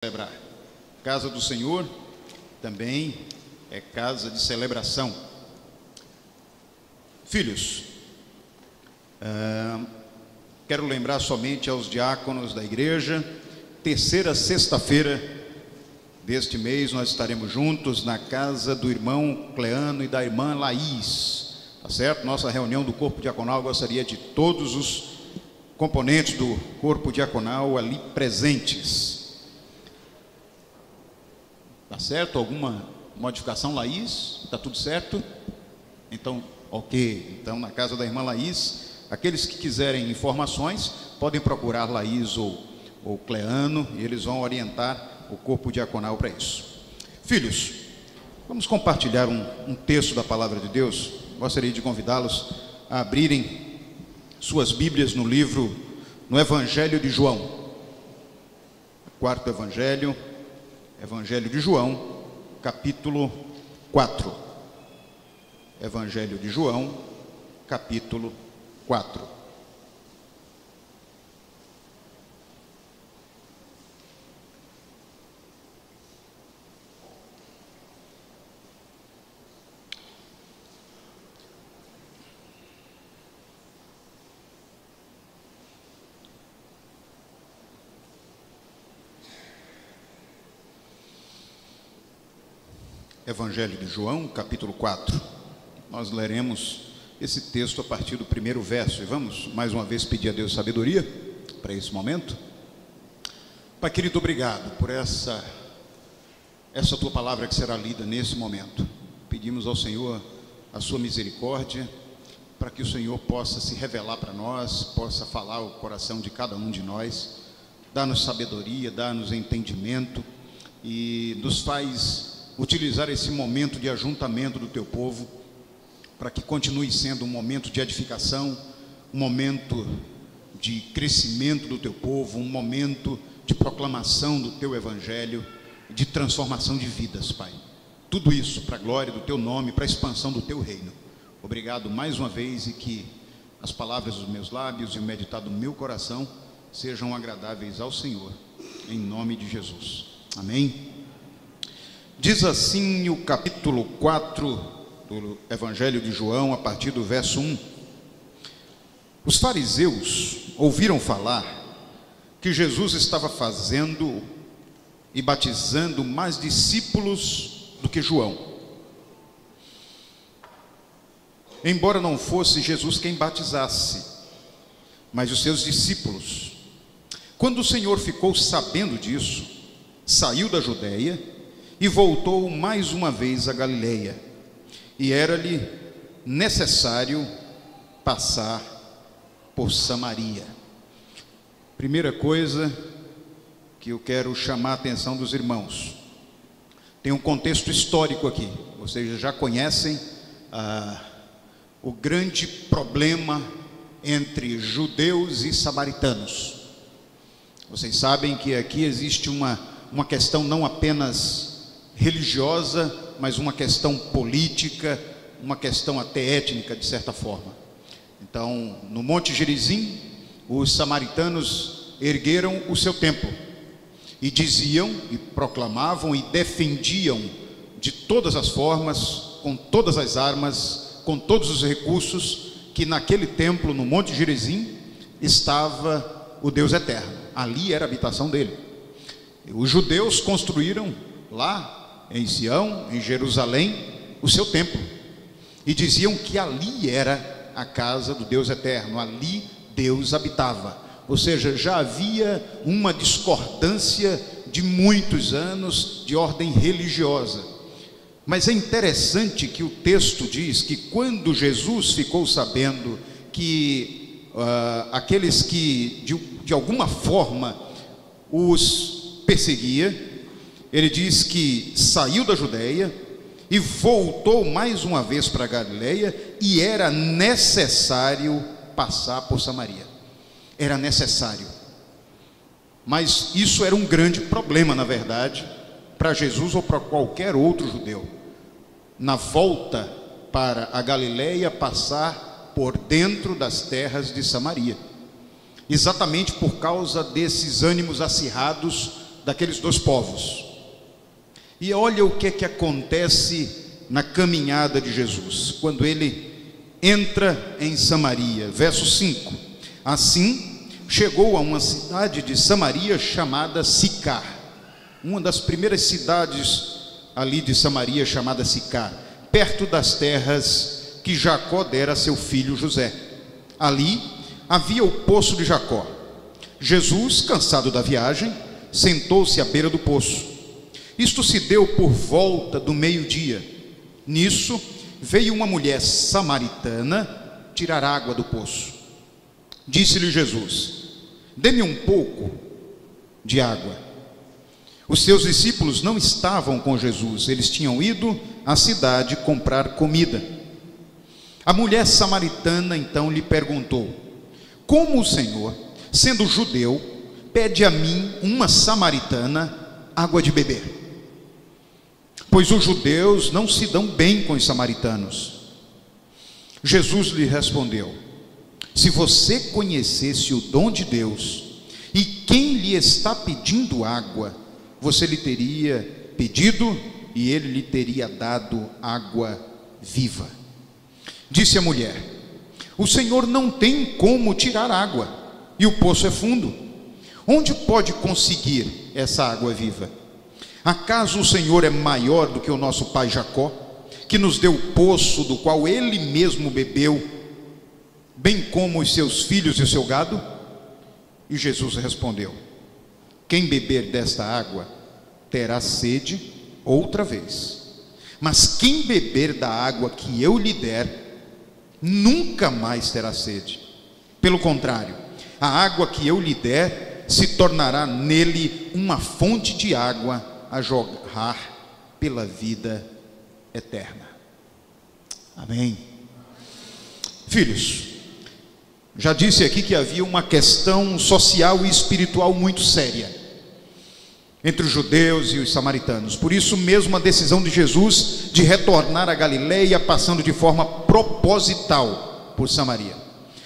Celebrar. Casa do Senhor também é casa de celebração. Filhos, quero lembrar somente aos diáconos da igreja, terceira sexta-feira deste mês nós estaremos juntos na casa do irmão Cleano e da irmã Laís, tá certo? Nossa reunião do corpo diaconal, gostaria de todos os componentes do corpo diaconal ali presentes. Tá certo? Alguma modificação, Laís? Tá tudo certo? Então, ok. Então, na casa da irmã Laís, aqueles que quiserem informações, podem procurar Laís ou Cleano, e eles vão orientar o corpo diaconal para isso. Filhos, vamos compartilhar um texto da palavra de Deus. Gostaria de convidá-los a abrirem suas Bíblias no Evangelho de João. Quarto Evangelho de João, capítulo 4. Evangelho de João, capítulo 4. Evangelho de João, capítulo 4. Nós leremos esse texto a partir do primeiro verso. E vamos, mais uma vez, pedir a Deus sabedoria para esse momento. Pai querido, obrigado por essa tua palavra que será lida nesse momento. Pedimos ao Senhor a sua misericórdia, para que o Senhor possa se revelar para nós, possa falar ao coração de cada um de nós, dá-nos sabedoria, dá-nos entendimento e nos faz utilizar esse momento de ajuntamento do teu povo, para que continue sendo um momento de edificação, um momento de crescimento do teu povo, um momento de proclamação do teu evangelho, de transformação de vidas, Pai. Tudo isso para a glória do teu nome, para a expansão do teu reino. Obrigado mais uma vez, e que as palavras dos meus lábios e o meditar do meu coração sejam agradáveis ao Senhor, em nome de Jesus. Amém? Diz assim o capítulo 4 do Evangelho de João, a partir do verso 1. Os fariseus ouviram falar que Jesus estava fazendo e batizando mais discípulos do que João. Embora não fosse Jesus quem batizasse, mas os seus discípulos. Quando o Senhor ficou sabendo disso, saiu da Judeia e voltou mais uma vez a Galileia, e era-lhe necessário passar por Samaria. Primeira coisa que eu quero chamar a atenção dos irmãos, tem um contexto histórico aqui. Vocês já conhecem o grande problema entre judeus e samaritanos. Vocês sabem que aqui existe uma questão não apenas religiosa, mas uma questão política, uma questão até étnica, de certa forma. Então, no Monte Gerizim, os samaritanos ergueram o seu templo e diziam, e proclamavam e defendiam de todas as formas, com todas as armas, com todos os recursos, que naquele templo, no Monte Gerizim, estava o Deus eterno. Ali era a habitação dele. Os judeus construíram lá em Sião, em Jerusalém, o seu templo, e diziam que ali era a casa do Deus eterno, ali Deus habitava. Ou seja, já havia uma discordância de muitos anos de ordem religiosa. Mas é interessante que o texto diz que quando Jesus ficou sabendo que aqueles que de alguma forma os perseguia, ele diz que saiu da Judeia e voltou mais uma vez para a Galileia, e era necessário passar por Samaria. Era necessário. Mas isso era um grande problema, na verdade, para Jesus ou para qualquer outro judeu. Na volta para a Galileia, passar por dentro das terras de Samaria. Exatamente por causa desses ânimos acirrados daqueles dois povos. E olha o que é que acontece na caminhada de Jesus, quando ele entra em Samaria. Verso 5: assim chegou a uma cidade de Samaria chamada Sicar, uma das primeiras cidades ali de Samaria, chamada Sicar, perto das terras que Jacó dera a seu filho José. Ali havia o poço de Jacó. Jesus, cansado da viagem, sentou-se à beira do poço. Isto se deu por volta do meio-dia. Nisso veio uma mulher samaritana tirar água do poço. Disse-lhe Jesus: dê-me um pouco de água. Os seus discípulos não estavam com Jesus, eles tinham ido à cidade comprar comida. A mulher samaritana então lhe perguntou: como o Senhor, sendo judeu, pede a mim, uma samaritana, água de beber? Pois os judeus não se dão bem com os samaritanos. Jesus lhe respondeu: se você conhecesse o dom de Deus e quem lhe está pedindo água, você lhe teria pedido e ele lhe teria dado água viva. Disse a mulher: o Senhor não tem como tirar água e o poço é fundo. Onde pode conseguir essa água viva? Acaso o Senhor é maior do que o nosso pai Jacó, que nos deu o poço do qual ele mesmo bebeu, bem como os seus filhos e o seu gado? E Jesus respondeu: quem beber desta água terá sede outra vez, mas quem beber da água que eu lhe der, nunca mais terá sede. Pelo contrário, a água que eu lhe der se tornará nele uma fonte de água a jorrar pela vida eterna. Amém. Filhos, já disse aqui que havia uma questão social e espiritual muito séria entre os judeus e os samaritanos. Por isso mesmo a decisão de Jesus de retornar a Galileia, passando de forma proposital por Samaria,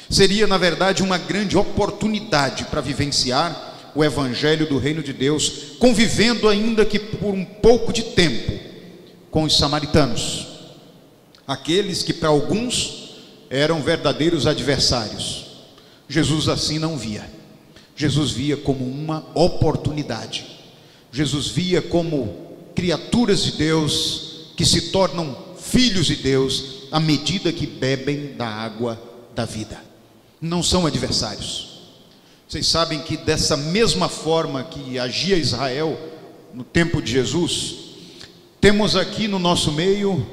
seria na verdade uma grande oportunidade para vivenciar o evangelho do reino de Deus, convivendo ainda que por um pouco de tempo com os samaritanos, aqueles que para alguns eram verdadeiros adversários. Jesus assim não via. Jesus via como uma oportunidade. Jesus via como criaturas de Deus que se tornam filhos de Deus à medida que bebem da água da vida. Não são adversários. Vocês sabem que dessa mesma forma que agia Israel no tempo de Jesus, temos aqui no nosso meio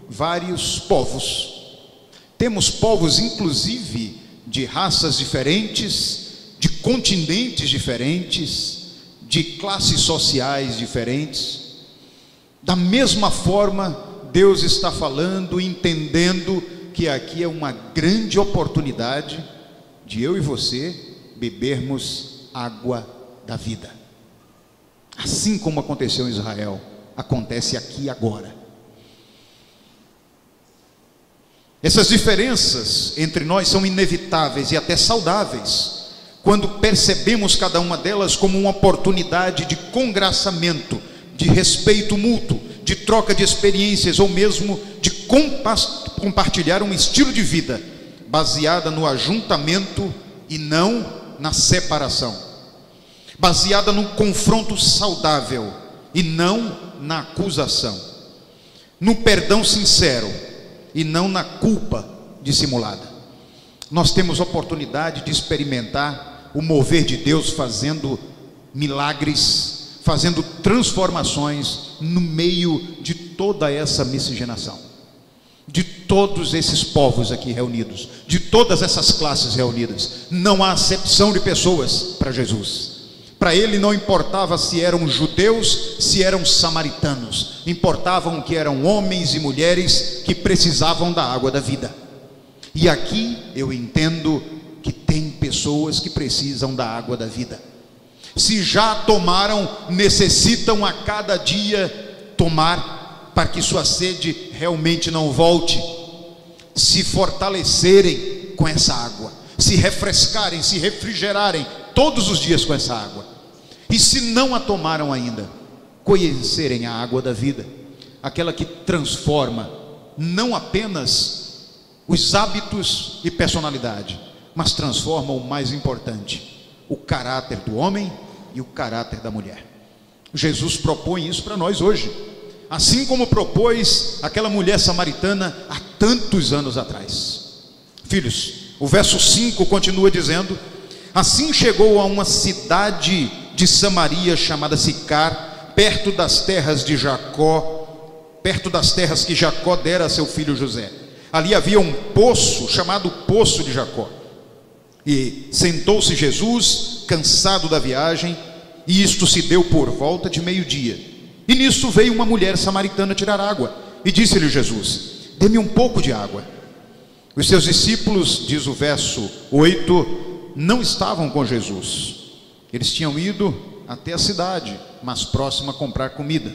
vários povos. Temos povos inclusive de raças diferentes, de continentes diferentes, de classes sociais diferentes. Da mesma forma, Deus está falando, entendendo que aqui é uma grande oportunidade de eu e você bebermos água da vida. Assim como aconteceu em Israel, acontece aqui agora. Essas diferenças entre nós são inevitáveis e até saudáveis, quando percebemos cada uma delas como uma oportunidade de congraçamento, de respeito mútuo, de troca de experiências, ou mesmo de compartilhar um estilo de vida baseada no ajuntamento e não na separação, baseada no confronto saudável e não na acusação, no perdão sincero e não na culpa dissimulada. Nós temos oportunidade de experimentar o mover de Deus fazendo milagres, fazendo transformações no meio de toda essa miscigenação, de todos esses povos aqui reunidos, de todas essas classes reunidas. Não há acepção de pessoas para Jesus. Para ele não importava se eram judeus, se eram samaritanos, importavam que eram homens e mulheres que precisavam da água da vida. E aqui eu entendo que tem pessoas que precisam da água da vida. Se já tomaram, necessitam a cada dia tomar, para que sua sede realmente não volte, se fortalecerem com essa água, se refrescarem, se refrigerarem todos os dias com essa água. E se não a tomaram ainda, conhecerem a água da vida, aquela que transforma não apenas os hábitos e personalidade, mas transforma o mais importante, o caráter do homem e o caráter da mulher. Jesus propõe isso para nós hoje, assim como propôs aquela mulher samaritana há tantos anos atrás. Filhos, o verso 5 continua dizendo: assim chegou a uma cidade de Samaria chamada Sicar, perto das terras de Jacó, perto das terras que Jacó dera a seu filho José. Ali havia um poço chamado Poço de Jacó. E sentou-se Jesus, cansado da viagem, e isto se deu por volta de meio-dia. E nisso veio uma mulher samaritana tirar água, e disse-lhe Jesus: dê-me um pouco de água. Os seus discípulos, diz o verso 8, não estavam com Jesus. Eles tinham ido até a cidade mais próxima a comprar comida.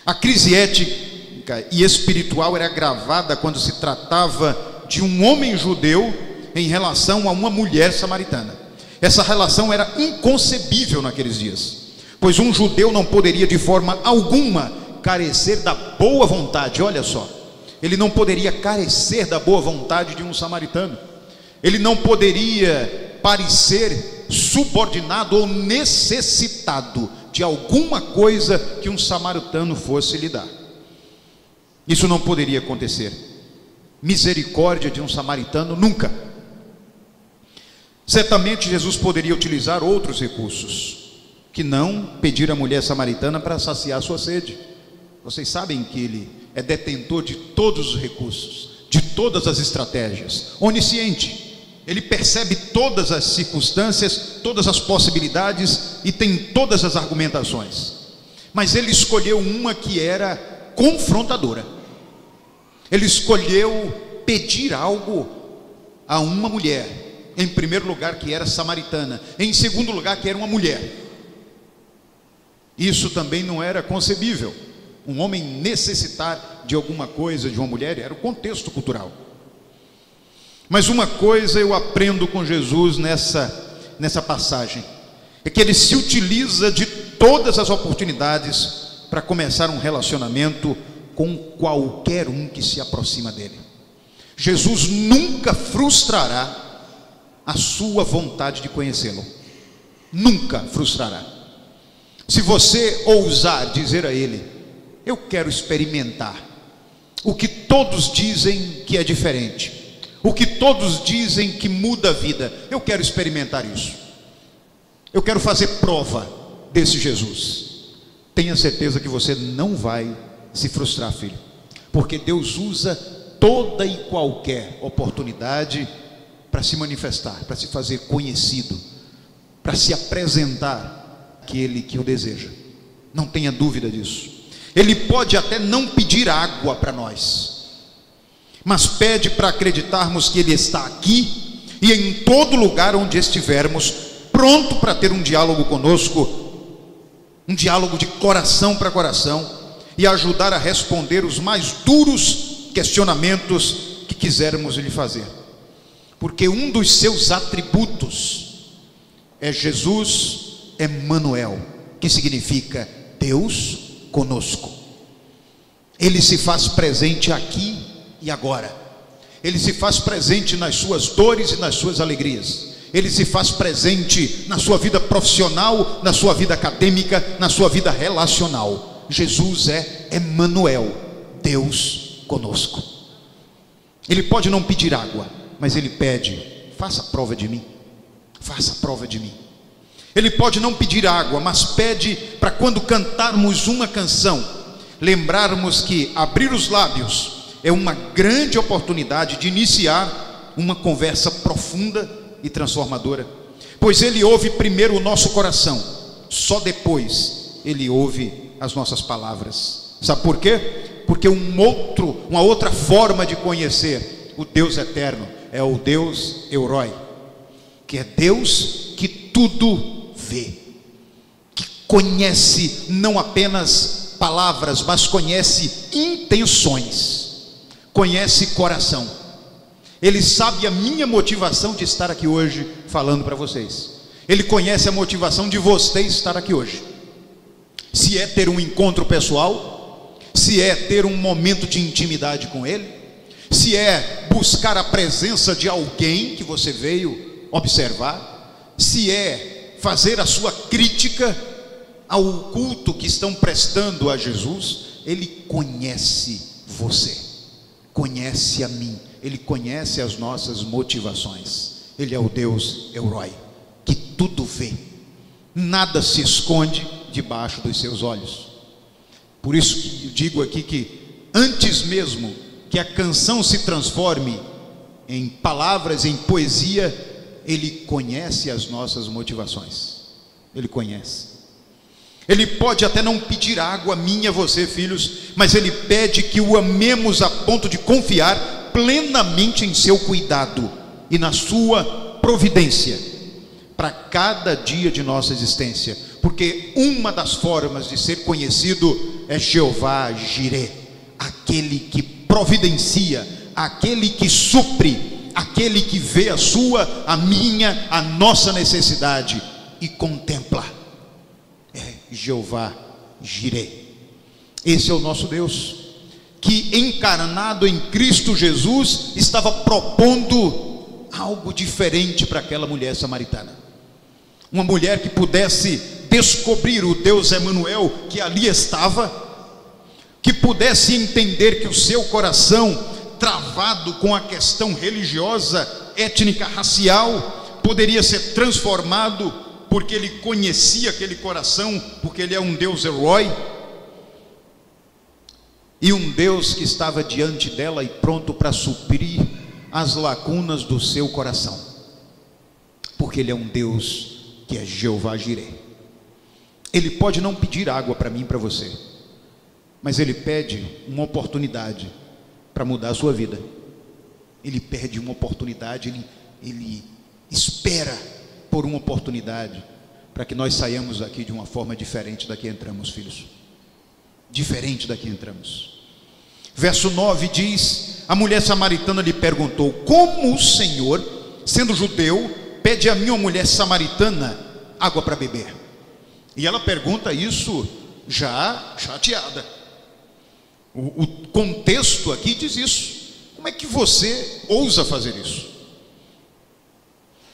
A crise ética e espiritual era agravada quando se tratava de um homem judeu em relação a uma mulher samaritana. Essa relação era inconcebível naqueles dias, pois um judeu não poderia de forma alguma carecer da boa vontade. Olha só, ele não poderia carecer da boa vontade de um samaritano. Ele não poderia parecer subordinado ou necessitado de alguma coisa que um samaritano fosse lhe dar. Isso não poderia acontecer. Misericórdia de um samaritano, nunca. Certamente Jesus poderia utilizar outros recursos, que não pedir à mulher samaritana para saciar sua sede. Vocês sabem que ele é detentor de todos os recursos, de todas as estratégias, onisciente. Ele percebe todas as circunstâncias, todas as possibilidades e tem todas as argumentações. Mas ele escolheu uma que era confrontadora. Ele escolheu pedir algo a uma mulher. Em primeiro lugar, que era samaritana. Em segundo lugar, que era uma mulher. Isso também não era concebível. Um homem necessitar de alguma coisa de uma mulher, era o contexto cultural. Mas uma coisa eu aprendo com Jesus nessa passagem, é que ele se utiliza de todas as oportunidades para começar um relacionamento com qualquer um que se aproxima dele. Jesus nunca frustrará a sua vontade de conhecê-lo. Nunca frustrará. Se você ousar dizer a ele: eu quero experimentar o que todos dizem que é diferente, o que todos dizem que muda a vida, eu quero experimentar isso, eu quero fazer prova desse Jesus, tenha certeza que você não vai se frustrar, filho, porque Deus usa toda e qualquer oportunidade para se manifestar, para se fazer conhecido, para se apresentar àquele que o deseja. Não tenha dúvida disso. Ele pode até não pedir água para nós, mas pede para acreditarmos que Ele está aqui e em todo lugar onde estivermos, pronto para ter um diálogo conosco, um diálogo de coração para coração, e ajudar a responder os mais duros questionamentos que quisermos lhe fazer. Porque um dos seus atributos é Jesus Emmanuel, que significa Deus conosco. Ele se faz presente aqui e agora. Ele se faz presente nas suas dores e nas suas alegrias. Ele se faz presente na sua vida profissional, na sua vida acadêmica, na sua vida relacional. Jesus é Emmanuel, Deus conosco. Ele pode não pedir água, mas ele pede: faça prova de mim, faça prova de mim. Ele pode não pedir água, mas pede para quando cantarmos uma canção, lembrarmos que abrir os lábios é uma grande oportunidade de iniciar uma conversa profunda e transformadora, pois Ele ouve primeiro o nosso coração, só depois Ele ouve as nossas palavras. Sabe por quê? Porque uma outra forma de conhecer o Deus eterno é o Deus Euroi, que é Deus que tudo vê, que conhece não apenas palavras, mas conhece intenções, conhece coração. Ele sabe a minha motivação de estar aqui hoje falando para vocês. Ele conhece a motivação de você estar aqui hoje. Se é ter um encontro pessoal, se é ter um momento de intimidade com Ele, se é buscar a presença de alguém que você veio observar, se é fazer a sua crítica ao culto que estão prestando a Jesus. Ele conhece você, conhece a mim, Ele conhece as nossas motivações. Ele é o Deus El-Roi, que tudo vê, nada se esconde debaixo dos seus olhos. Por isso que eu digo aqui que antes mesmo que a canção se transforme em palavras, em poesia, Ele conhece as nossas motivações. Ele conhece. Ele pode até não pedir água minha, você, filhos, mas Ele pede que o amemos a ponto de confiar plenamente em seu cuidado e na sua providência para cada dia de nossa existência, porque uma das formas de ser conhecido é Jeová Jireh, aquele que providencia, aquele que supre, aquele que vê a sua, a minha, a nossa necessidade e contempla. É Jeová Jireh. Esse é o nosso Deus, que encarnado em Cristo Jesus estava propondo algo diferente para aquela mulher samaritana. Uma mulher que pudesse descobrir o Deus Emanuel que ali estava, que pudesse entender que o seu coração, travado com a questão religiosa, étnica, racial, poderia ser transformado, porque ele conhecia aquele coração, porque ele é um Deus El-Roi, e um Deus que estava diante dela e pronto para suprir as lacunas do seu coração, porque Ele é um Deus que é Jeová Jireh. Ele pode não pedir água para mim e para você, mas Ele pede uma oportunidade para mudar a sua vida. Ele pede uma oportunidade, Ele espera por uma oportunidade para que nós saiamos daqui de uma forma diferente da que entramos, filhos. Diferente da que entramos. Verso 9 diz: a mulher samaritana lhe perguntou: como o Senhor, sendo judeu, pede a mim, uma mulher samaritana, água para beber? E ela pergunta isso já chateada. O contexto aqui diz isso. Como é que você ousa fazer isso?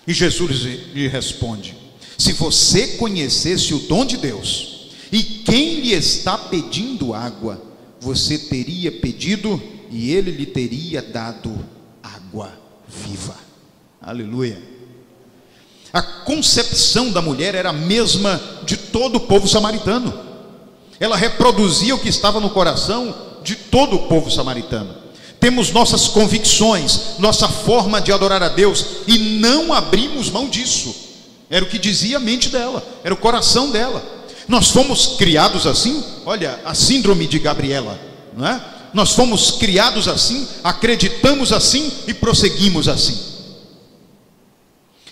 E Jesus lhe responde: se você conhecesse o dom de Deus e quem lhe está pedindo água, você teria pedido e Ele lhe teria dado água viva. Aleluia. A concepção da mulher era a mesma de todo o povo samaritano. Ela reproduzia o que estava no coração de todo o povo samaritano. Temos nossas convicções, nossa forma de adorar a Deus, e não abrimos mão disso. Era o que dizia a mente dela, era o coração dela. Nós fomos criados assim. Olha, a síndrome de Gabriela, não é? Nós fomos criados assim, acreditamos assim e prosseguimos assim.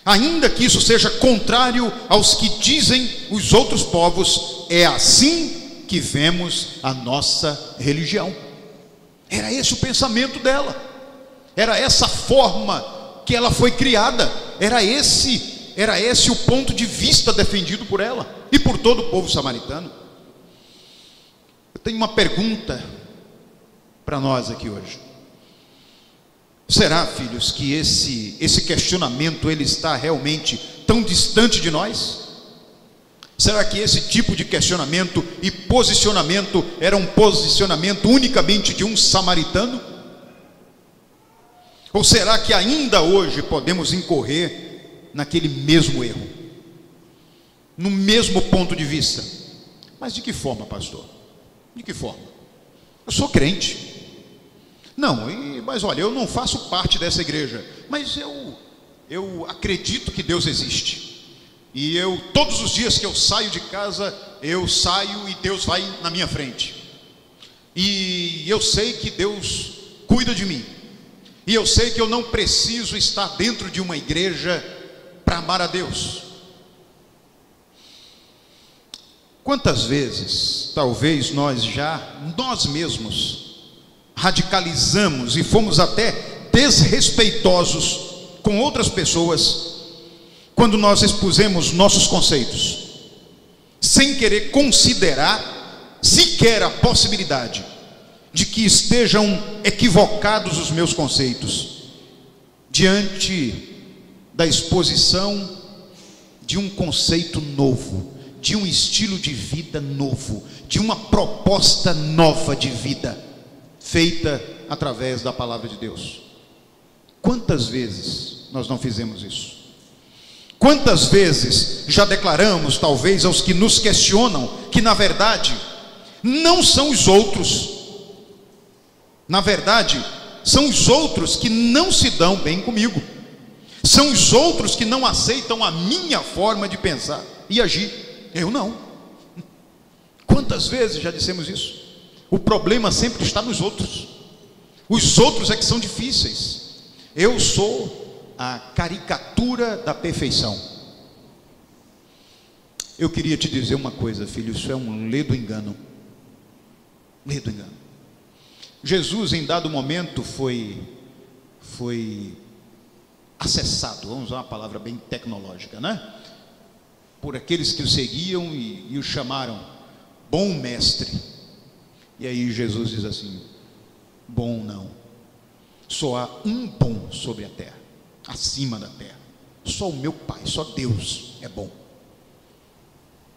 Ainda que isso seja contrário aos que dizem os outros povos, é assim que vemos a nossa religião. Era esse o pensamento dela, era essa forma que ela foi criada, era esse o ponto de vista defendido por ela e por todo o povo samaritano. Eu tenho uma pergunta para nós aqui hoje. Será, filhos, que esse questionamento ele está realmente tão distante de nós? Será que esse tipo de questionamento e posicionamento era um posicionamento unicamente de um samaritano? Ou será que ainda hoje podemos incorrer naquele mesmo erro, no mesmo ponto de vista? Mas de que forma, pastor? De que forma? Eu sou crente. Não, mas olha, eu não faço parte dessa igreja, mas eu acredito que Deus existe. E todos os dias que eu saio de casa, eu saio e Deus vai na minha frente. E eu sei que Deus cuida de mim. E eu sei que eu não preciso estar dentro de uma igreja para amar a Deus. Quantas vezes, talvez nós mesmos, radicalizamos e fomos até desrespeitosos com outras pessoas, quando nós expusemos nossos conceitos, sem querer considerar sequer a possibilidade de que estejam equivocados os meus conceitos, diante da exposição de um conceito novo, de um estilo de vida novo, de uma proposta nova de vida, feita através da palavra de Deus. Quantas vezes nós não fizemos isso? Quantas vezes já declaramos, talvez aos que nos questionam, que na verdade não são os outros, na verdade são os outros que não se dão bem comigo, são os outros que não aceitam a minha forma de pensar e agir, eu não. Quantas vezes já dissemos isso? O problema sempre está nos outros, os outros é que são difíceis. Eu sou a caricatura da perfeição. Eu queria te dizer uma coisa, filho, isso é um ledo engano. Ledo engano. Jesus, em dado momento, foi acessado, vamos usar uma palavra bem tecnológica, né? Por aqueles que o seguiam e o chamaram bom mestre. E aí Jesus diz assim: bom não, só há um bom sobre a terra, acima da terra, só o meu Pai, só Deus é bom.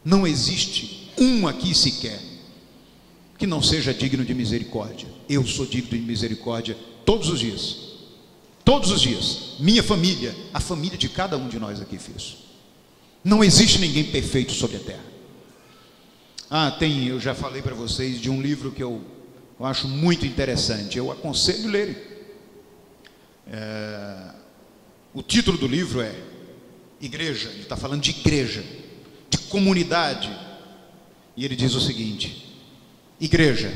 Não existe um aqui sequer que não seja digno de misericórdia. Eu sou digno de misericórdia todos os dias, todos os dias. Minha família, a família de cada um de nós aqui, filhos. Não existe ninguém perfeito sobre a terra. Eu já falei para vocês de um livro que eu acho muito interessante, eu aconselho lerem. O título do livro é Igreja, ele está falando de igreja, de comunidade, e ele diz o seguinte: igreja,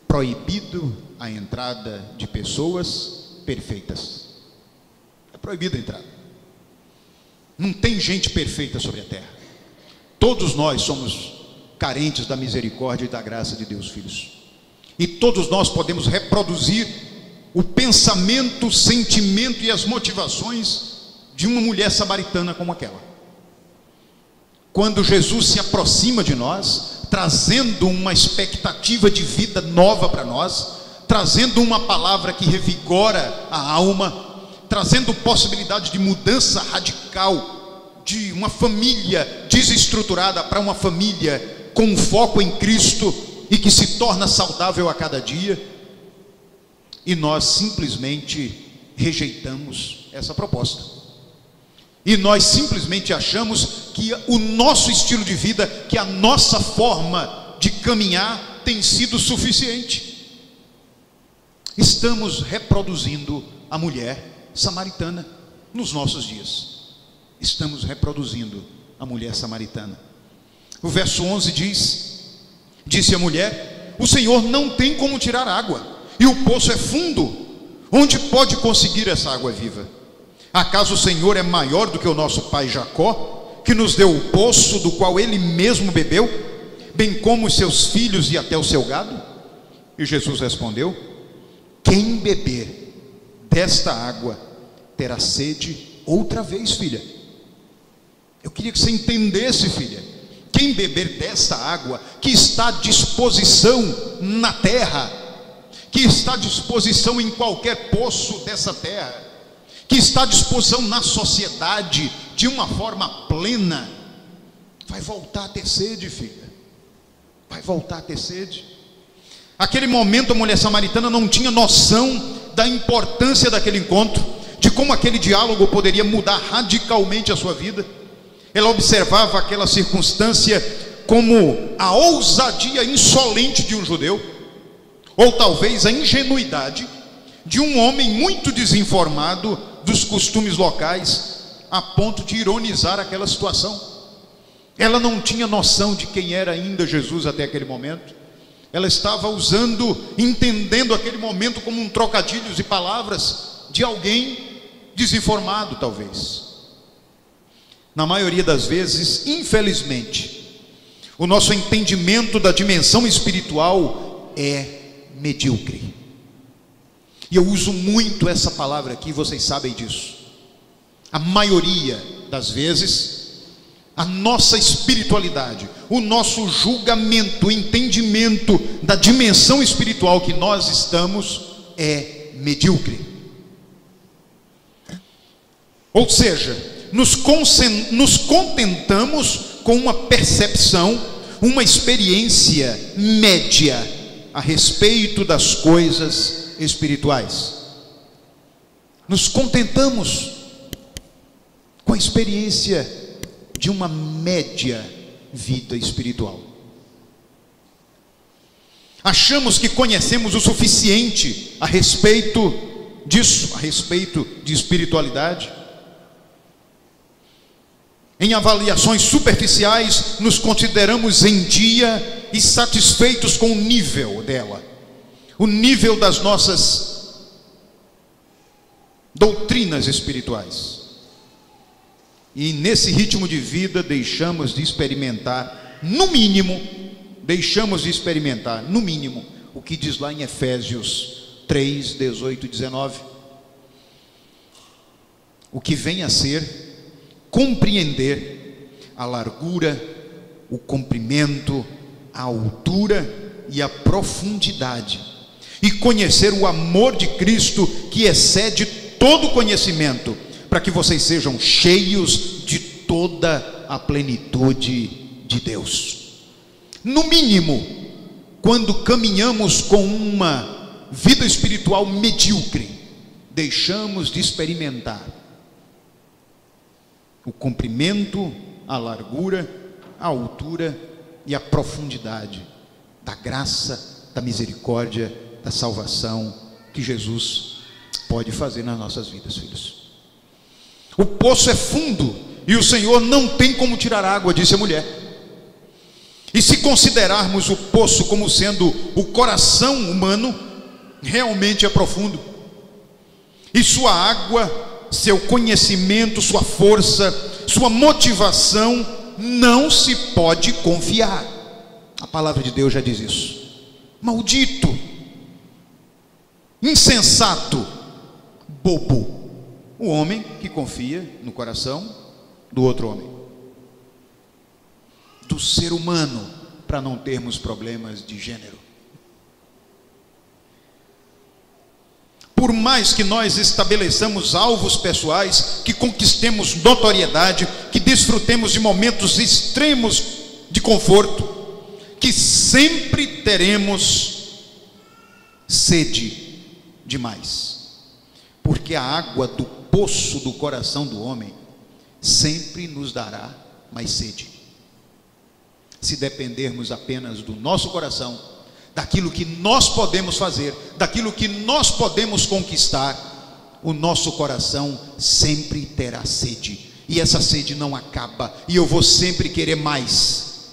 proibido a entrada de pessoas perfeitas. É proibida a entrada. Não tem gente perfeita sobre a terra. Todos nós somos carentes da misericórdia e da graça de Deus, filhos. E todos nós podemos reproduzir o pensamento, o sentimento e as motivações de uma mulher samaritana como aquela. Quando Jesus se aproxima de nós, trazendo uma expectativa de vida nova para nós, trazendo uma palavra que revigora a alma, trazendo possibilidade de mudança radical, de uma família desestruturada para uma família com um foco em Cristo e que se torna saudável a cada dia, e nós simplesmente rejeitamos essa proposta, e nós simplesmente achamos que o nosso estilo de vida, que a nossa forma de caminhar tem sido suficiente. Estamos reproduzindo a mulher samaritana nos nossos dias. Estamos reproduzindo a mulher samaritana. O verso 11 diz: disse a mulher: o Senhor não tem como tirar água, e o poço é fundo. Onde pode conseguir essa água viva? Acaso o Senhor é maior do que o nosso pai Jacó, que nos deu o poço do qual ele mesmo bebeu, bem como os seus filhos e até o seu gado? E Jesus respondeu: quem beber desta água terá sede outra vez, filha. Eu queria que você entendesse, filha. Quem beber desta água que está à disposição na terra, que está à disposição em qualquer poço dessa terra, que está à disposição na sociedade de uma forma plena, vai voltar a ter sede, filha. Vai voltar a ter sede. Aquele momento a mulher samaritana não tinha noção da importância daquele encontro, de como aquele diálogo poderia mudar radicalmente a sua vida. Ela observava aquela circunstância como a ousadia insolente de um judeu, ou talvez a ingenuidade de um homem muito desinformado dos costumes locais, a ponto de ironizar aquela situação. Ela não tinha noção de quem era ainda Jesus até aquele momento. Ela estava entendendo aquele momento como um trocadilho de palavras de alguém desinformado, talvez. Na maioria das vezes, infelizmente, o nosso entendimento da dimensão espiritual é medíocre. E eu uso muito essa palavra aqui, vocês sabem disso. a maioria das vezes, a nossa espiritualidade, o nosso julgamento, o entendimento da dimensão espiritual que nós estamos é medíocre. Ou seja, nos contentamos com uma percepção, uma experiência média a respeito das coisas espirituais. Nos contentamos com a experiência de uma média vida espiritual. Achamos que conhecemos o suficiente a respeito disso, a respeito de espiritualidade. Em avaliações superficiais, nos consideramos em dia e satisfeitos com o nível dela, o nível das nossas doutrinas espirituais. E nesse ritmo de vida deixamos de experimentar, no mínimo, o que diz lá em Efésios 3, 18 e 19. O que vem a ser compreender a largura, o comprimento, a altura e a profundidade, e conhecer o amor de Cristo que excede todo conhecimento, para que vocês sejam cheios de toda a plenitude de Deus. No mínimo, quando caminhamos com uma vida espiritual medíocre, deixamos de experimentar o comprimento, a largura, a altura e a profundidade da graça, da misericórdia, da salvação que Jesus pode fazer nas nossas vidas, filhos. O poço é fundo e o Senhor não tem como tirar água, disse a mulher. E se considerarmos o poço como sendo o coração humano, realmente é profundo. E sua água, seu conhecimento, sua força, sua motivação, não se pode confiar. A palavra de Deus já diz isso. Maldito, insensato, bobo, o homem que confia no coração do outro homem, do ser humano, para não termos problemas de gênero. Por mais que nós estabeleçamos alvos pessoais, que conquistemos notoriedade, que desfrutemos de momentos extremos de conforto, que sempre teremos sede demais, porque a água do poço do coração do homem sempre nos dará mais sede. Se dependermos apenas do nosso coração, daquilo que nós podemos fazer, daquilo que nós podemos conquistar, o nosso coração sempre terá sede, e essa sede não acaba, e eu vou sempre querer mais.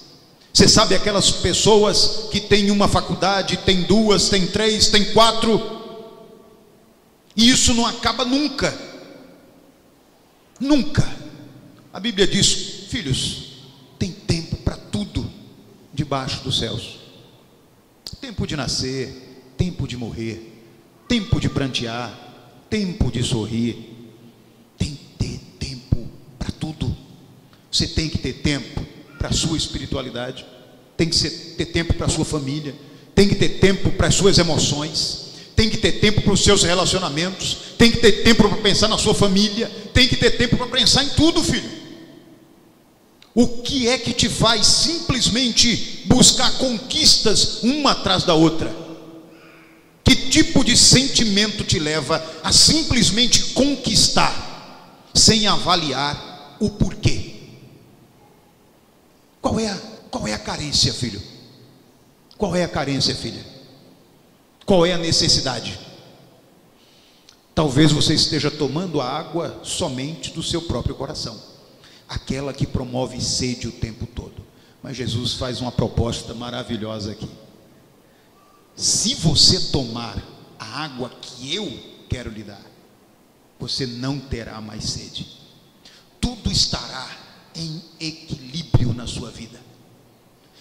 Você sabe aquelas pessoas que têm uma faculdade, tem duas, tem três, tem quatro, e isso não acaba nunca. Nunca. A Bíblia diz, filhos, tem tempo para tudo debaixo dos céus. Tempo de nascer, tempo de morrer, tempo de prantear, tempo de sorrir. Tem que ter tempo para tudo. Você tem que ter tempo para a sua espiritualidade, tem que ter tempo para a sua família, tem que ter tempo para as suas emoções, tem que ter tempo para os seus relacionamentos, tem que ter tempo para pensar na sua família, tem que ter tempo para pensar em tudo, filho. O que é que te faz simplesmente buscar conquistas uma atrás da outra? Que tipo de sentimento te leva a simplesmente conquistar, sem avaliar o porquê? Qual é a carência, filho? Qual é a carência, filha? Qual é a necessidade? Talvez você esteja tomando a água somente do seu próprio coração, aquela que promove sede o tempo todo. Mas Jesus faz uma proposta maravilhosa aqui. Se você tomar a água que eu quero lhe dar, você não terá mais sede. Tudo estará em equilíbrio na sua vida.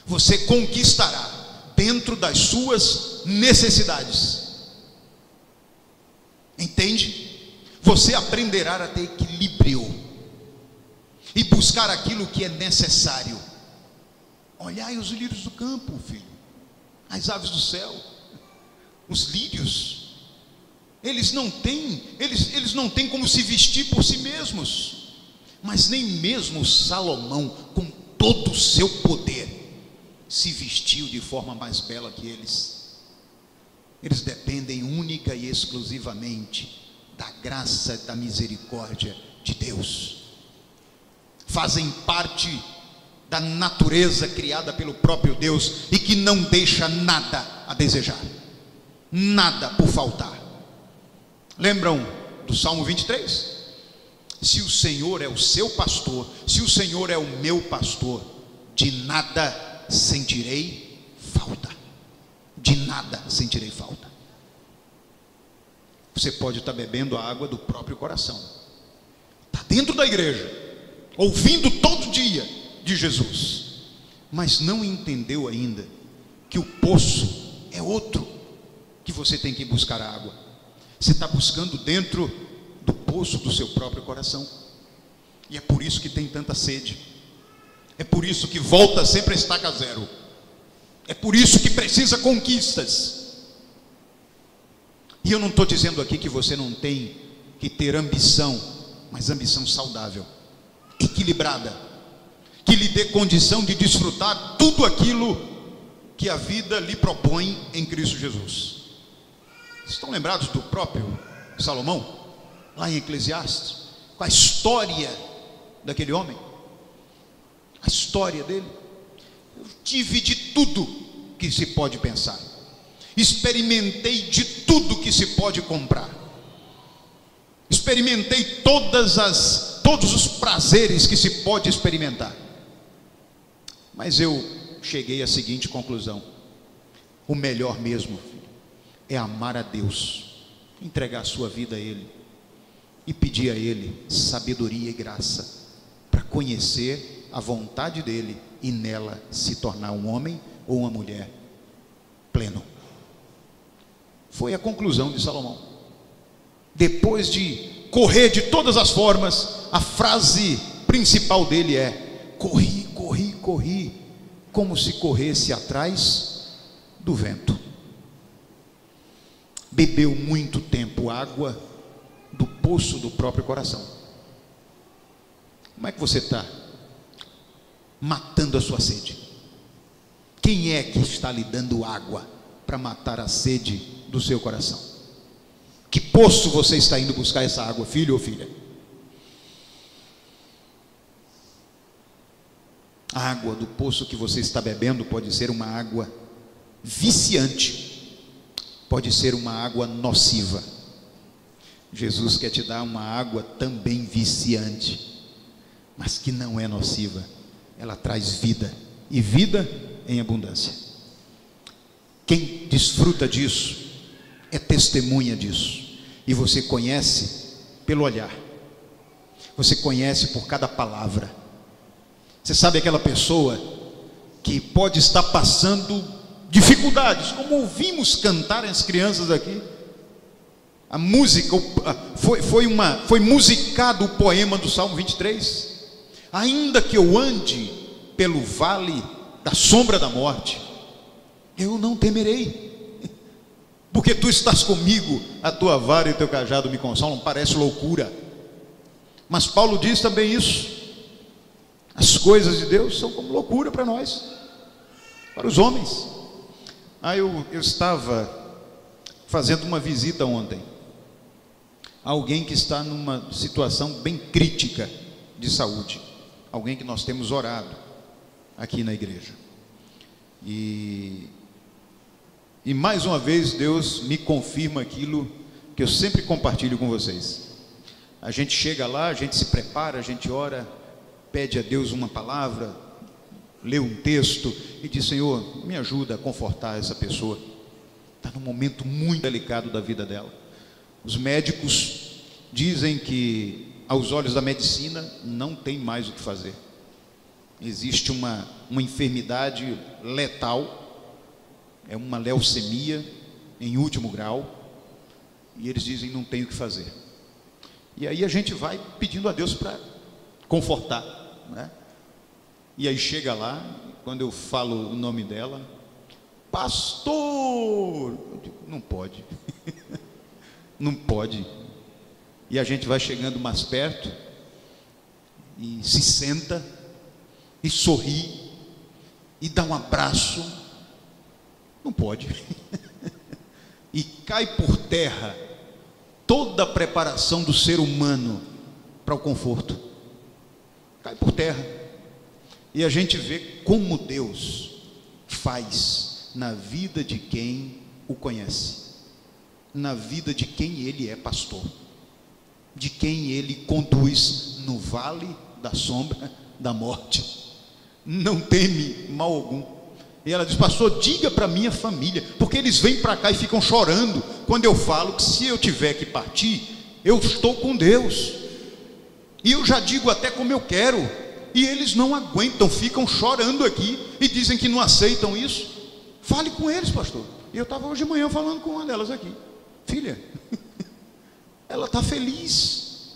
Você conquistará dentro das suas necessidades. Entende? Você aprenderá a ter equilíbrio e buscar aquilo que é necessário. Olhai os lírios do campo, filho, as aves do céu, os lírios, eles não têm como se vestir por si mesmos, mas nem mesmo Salomão, com todo o seu poder, se vestiu de forma mais bela que eles. Eles dependem única e exclusivamente da graça e da misericórdia de Deus, fazem parte da natureza criada pelo próprio Deus e que não deixa nada a desejar, nada por faltar. Lembram do Salmo 23? Se o Senhor é o seu pastor, se o Senhor é o meu pastor, de nada sentirei falta, de nada sentirei falta. Você pode estar bebendo a água do próprio coração, está dentro da igreja, ouvindo todo dia de Jesus, mas não entendeu ainda que o poço é outro, que você tem que buscar a água. Você está buscando dentro do poço do seu próprio coração, e é por isso que tem tanta sede, é por isso que volta sempre a estaca zero, é por isso que precisa conquistas. E eu não estou dizendo aqui que você não tem que ter ambição, mas ambição saudável, equilibrada, que lhe dê condição de desfrutar tudo aquilo que a vida lhe propõe em Cristo Jesus. Estão lembrados do próprio Salomão, lá em Eclesiastes, com a história daquele homem, a história dele? Eu tive de tudo que se pode pensar, experimentei de tudo que se pode comprar, experimentei todos os prazeres que se pode experimentar, mas eu cheguei à seguinte conclusão: o melhor mesmo, filho, é amar a Deus, entregar a sua vida a Ele e pedir a Ele sabedoria e graça para conhecer a vontade dEle e nela se tornar um homem ou uma mulher pleno. Foi a conclusão de Salomão. Depois de correr de todas as formas, a frase principal dele é: corri, corri, corri, como se corresse atrás do vento. Bebeu muito tempo água do poço do próprio coração. Como é que você está matando a sua sede? Quem é que está lhe dando água para matar a sede do seu coração? Que poço você está indo buscar essa água, filho ou filha? A água do poço que você está bebendo pode ser uma água viciante, pode ser uma água nociva. Jesus quer te dar uma água também viciante, mas que não é nociva. Ela traz vida, e vida em abundância. Quem desfruta disso é testemunha disso, e você conhece pelo olhar, você conhece por cada palavra. Você sabe aquela pessoa que pode estar passando dificuldades, como ouvimos cantar as crianças aqui. A música, foi musicado o poema do Salmo 23. Ainda que eu ande pelo vale da sombra da morte, eu não temerei, porque tu estás comigo, a tua vara e o teu cajado me consolam. Parece loucura, mas Paulo diz também isso. As coisas de Deus são como loucura para nós, para os homens. Eu estava fazendo uma visita ontem a alguém que está numa situação bem crítica de saúde, alguém que nós temos orado aqui na igreja, e mais uma vez Deus me confirma aquilo que eu sempre compartilho com vocês. A gente chega lá, a gente se prepara, a gente ora, pede a Deus uma palavra, lê um texto e diz: Senhor, me ajuda a confortar essa pessoa, está num momento muito delicado da vida dela. Os médicos dizem que, aos olhos da medicina, não tem mais o que fazer. Existe uma enfermidade letal, é uma leucemia em último grau, e eles dizem: não tem o que fazer. E aí a gente vai pedindo a Deus para confortar. né? E aí chega lá, quando eu falo o nome dela, pastor, eu digo, não pode, não pode. E a gente vai chegando mais perto, e se senta, e sorri, e dá um abraço, não pode. E cai por terra toda a preparação do ser humano para o conforto, cai por terra. E a gente vê como Deus faz na vida de quem o conhece, na vida de quem ele é pastor, de quem ele conduz no vale da sombra da morte, não teme mal algum. E ela diz, pastor, diga para minha família, porque eles vêm para cá e ficam chorando quando eu falo que se eu tiver que partir, eu estou com Deus, e eu já digo até como eu quero, e eles não aguentam, ficam chorando aqui, e dizem que não aceitam isso. Fale com eles, pastor. E eu estava hoje de manhã falando com uma delas aqui, filha, ela está feliz,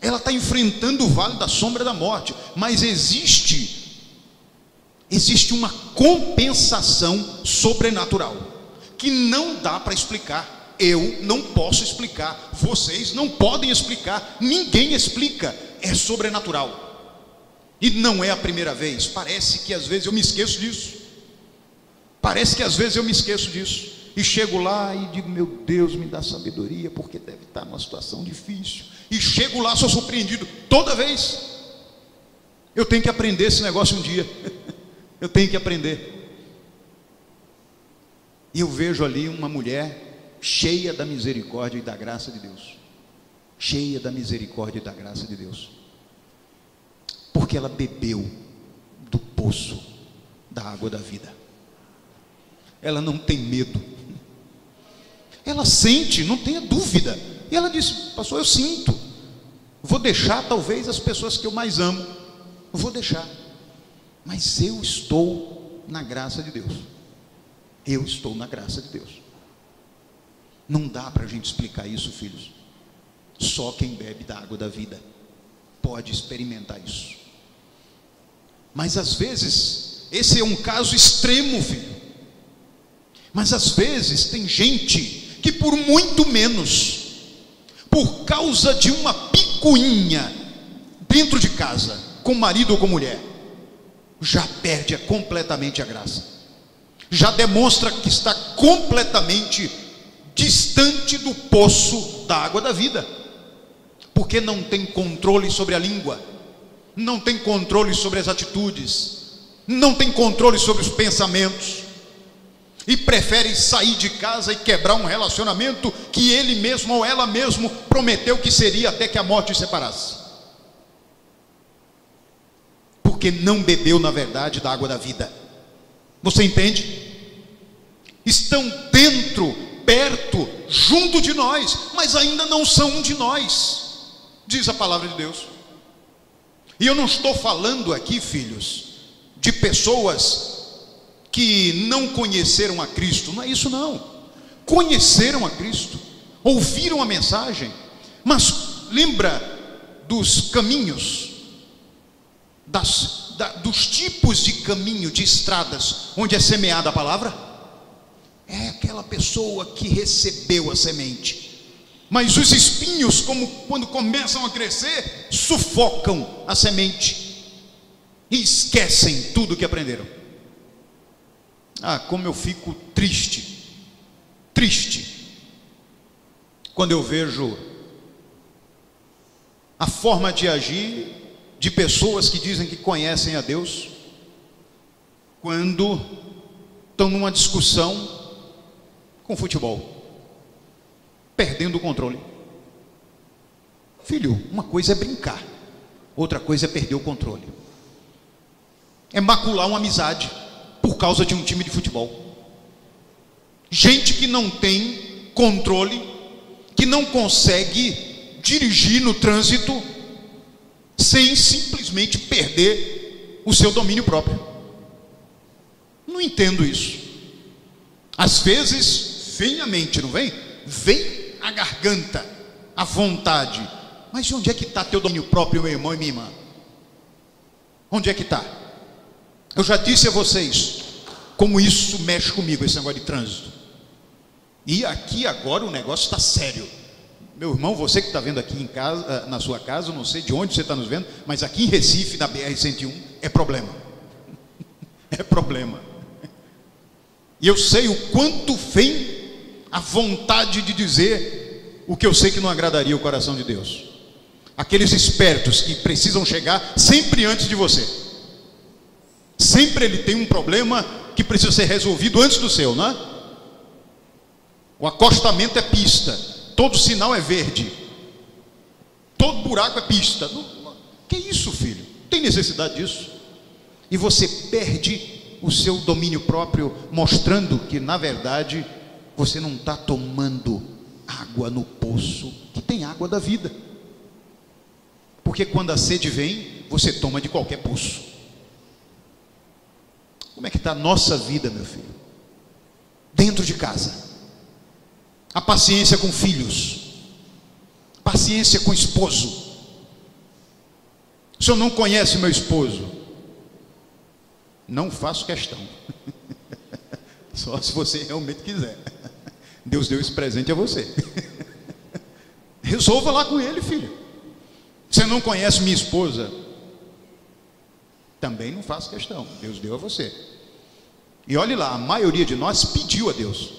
ela está enfrentando o vale da sombra da morte, mas existe uma compensação sobrenatural, que não dá para explicar, eu não posso explicar, vocês não podem explicar, ninguém explica, é sobrenatural, e não é a primeira vez. Parece que às vezes eu me esqueço disso, e chego lá e digo, meu Deus, me dá sabedoria, porque deve estar numa situação difícil, e chego lá, sou surpreendido, toda vez. Eu tenho que aprender esse negócio um dia, eu tenho que aprender. E eu vejo ali uma mulher cheia da misericórdia e da graça de Deus, cheia da misericórdia e da graça de Deus, porque ela bebeu do poço da água da vida. Ela não tem medo, ela sente, não tenha dúvida. E ela disse, pastor, eu sinto, vou deixar talvez as pessoas que eu mais amo, eu vou deixar, mas eu estou na graça de Deus, eu estou na graça de Deus. Não dá para a gente explicar isso, filhos, só quem bebe da água da vida pode experimentar isso. Mas às vezes, esse é um caso extremo, filho, mas às vezes tem gente que por muito menos, por causa de uma picuinha dentro de casa, com marido ou com mulher, já perde completamente a graça, já demonstra que está completamente distante do poço da água da vida, porque não tem controle sobre a língua, não tem controle sobre as atitudes, não tem controle sobre os pensamentos, e prefere sair de casa e quebrar um relacionamento que ele mesmo ou ela mesmo prometeu que seria até que a morte os separasse, porque não bebeu na verdade da água da vida. Você entende? Estão dentro, perto, junto de nós, mas ainda não são um de nós, diz a palavra de Deus. E eu não estou falando aqui, filhos, de pessoas que não conheceram a Cristo, não é isso não, conheceram a Cristo, ouviram a mensagem, mas lembra dos caminhos, dos tipos de caminho, de estradas, onde é semeada a palavra? É aquela pessoa que recebeu a semente, mas os espinhos, como quando começam a crescer, sufocam a semente, e esquecem tudo o que aprenderam. Ah, como eu fico triste, quando eu vejo a forma de agir de pessoas que dizem que conhecem a Deus, quando estão numa discussão com futebol, perdendo o controle. Filho, uma coisa é brincar, outra coisa é perder o controle, é macular uma amizade por causa de um time de futebol. Gente que não tem controle, que não consegue dirigir no trânsito sem simplesmente perder o seu domínio próprio. Não entendo isso. Às vezes vem a mente, não vem? Vem a garganta, a vontade. Mas onde é que está teu domínio próprio, meu irmão e minha irmã? Onde é que está? Eu já disse a vocês como isso mexe comigo, esse negócio de trânsito. E aqui agora o negócio está sério. Meu irmão, você que está vendo aqui em casa, na sua casa, eu não sei de onde você está nos vendo, mas aqui em Recife, na BR-101, é problema. É problema. E eu sei o quanto vem a vontade de dizer o que eu sei que não agradaria o coração de Deus. Aqueles espertos que precisam chegar sempre antes de você. Sempre ele tem um problema que precisa ser resolvido antes do seu, não é? O acostamento é pista, todo sinal é verde, todo buraco é pista. Que isso, filho? Tem necessidade disso? E você perde o seu domínio próprio, mostrando que na verdade você não está tomando água no poço que tem água da vida. Porque quando a sede vem, você toma de qualquer poço. Como é que está a nossa vida, meu filho? Dentro de casa. A paciência com filhos, paciência com esposo. O senhor não conhece meu esposo? Não faço questão. Só se você realmente quiser. Deus deu esse presente a você. Resolva lá com ele, filho. Você não conhece minha esposa? Também não faço questão. Deus deu a você. E olhe lá, a maioria de nós pediu a Deus.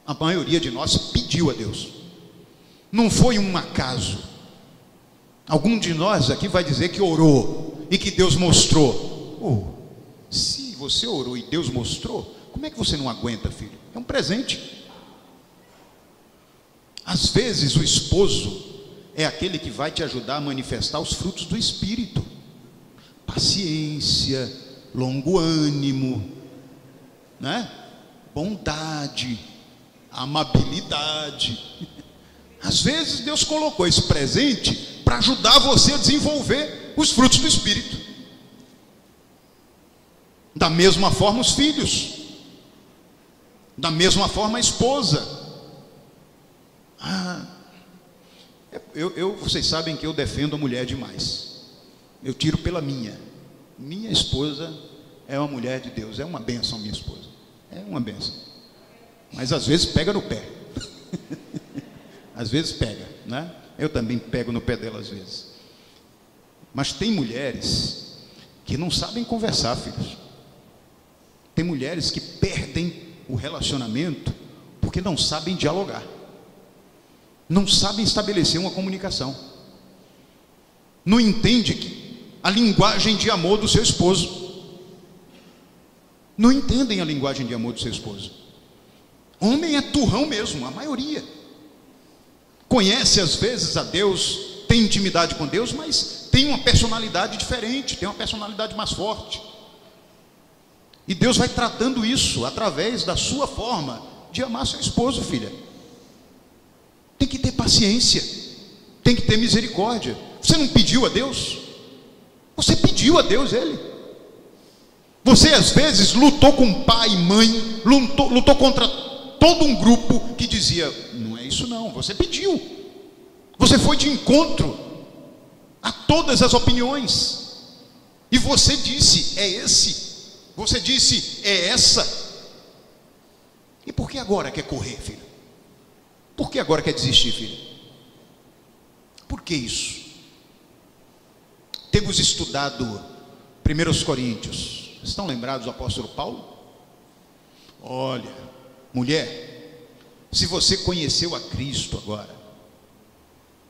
A maioria de nós pediu a Deus. Não foi um acaso. Algum de nós aqui vai dizer que orou e que Deus mostrou. Se você orou e Deus mostrou, como é que você não aguenta, filho? É um presente. Às vezes o esposo é aquele que vai te ajudar a manifestar os frutos do Espírito. Paciência, longo ânimo, né? Bondade, amabilidade. Às vezes Deus colocou esse presente para ajudar você a desenvolver os frutos do Espírito. Da mesma forma os filhos, da mesma forma a esposa. Vocês sabem que eu defendo a mulher demais. Eu tiro pela minha esposa é uma mulher de Deus, é uma bênção minha esposa, é uma bênção. Mas às vezes pega no pé. Às vezes pega, né? Eu também pego no pé dela às vezes. Mas tem mulheres que não sabem conversar, filhos. Tem mulheres que perdem o relacionamento porque não sabem dialogar. Não sabem estabelecer uma comunicação. Não entende que a linguagem de amor do seu esposo. Não entendem a linguagem de amor do seu esposo. Homem é turrão mesmo, a maioria. Conhece às vezes a Deus, tem intimidade com Deus, mas tem uma personalidade diferente, tem uma personalidade mais forte. E Deus vai tratando isso através da sua forma de amar seu esposo, filha. Tem que ter paciência, tem que ter misericórdia. Você não pediu a Deus? Você pediu a Deus ele. Você às vezes lutou com pai e mãe, lutou contra todo um grupo que dizia, não é isso não, você pediu. Você foi de encontro a todas as opiniões. E você disse, é esse. Você disse, é essa. E por que agora quer correr, filho? Por que agora quer desistir, filho? Por que isso? Temos estudado 1 Coríntios. Estão lembrados do apóstolo Paulo? Olha, mulher, se você conheceu a Cristo agora,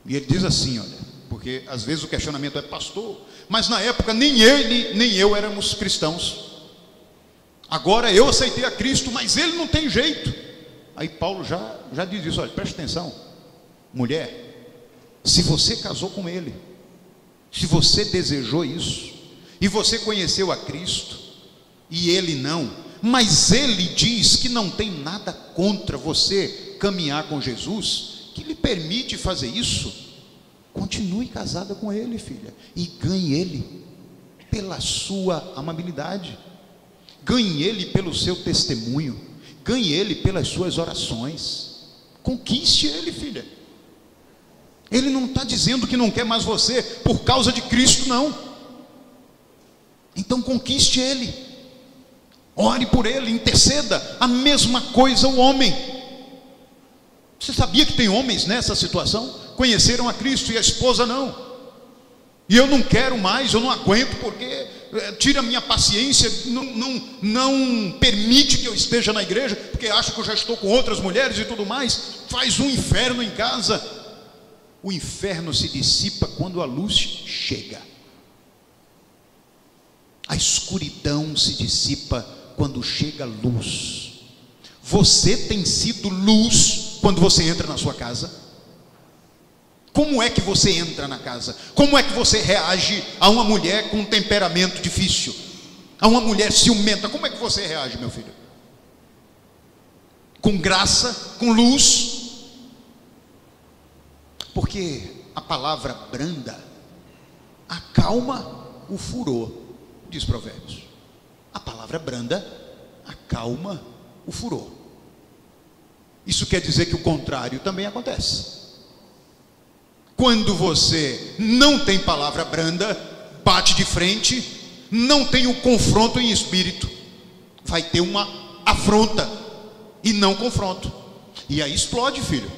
e ele diz assim, olha, porque às vezes o questionamento é pastor, mas na época nem ele, nem eu éramos cristãos. Agora eu aceitei a Cristo, mas ele não tem jeito. Aí Paulo já diz isso, olha, preste atenção, mulher, se você casou com ele, se você desejou isso, e você conheceu a Cristo, e ele não, mas ele diz que não tem nada contra você caminhar com Jesus, que lhe permite fazer isso, continue casada com ele, filha, e ganhe ele pela sua amabilidade, ganhe ele pelo seu testemunho, ganhe ele pelas suas orações, conquiste ele, filha. Ele não está dizendo que não quer mais você por causa de Cristo, não. Então conquiste ele, ore por ele, interceda. A mesma coisa o homem. Você sabia que tem homens nessa situação? Conheceram a Cristo e a esposa não. E eu não quero mais, eu não aguento, porque tira a minha paciência, não permite que eu esteja na igreja, porque acha que eu já estou com outras mulheres e tudo mais. Faz um inferno em casa. O inferno se dissipa quando a luz chega. A escuridão se dissipa quando chega a luz. Você tem sido luz quando você entra na sua casa? Como é que você entra na casa? Como é que você reage a uma mulher com um temperamento difícil? A uma mulher ciumenta? Como é que você reage, meu filho? Com graça, com luz? Porque a palavra branda acalma o furor, diz Provérbios. A palavra branda acalma o furor. Isso quer dizer que o contrário também acontece. Quando você não tem palavra branda, bate de frente, não tem o confronto em espírito, vai ter uma afronta e não confronto. E aí explode, filho.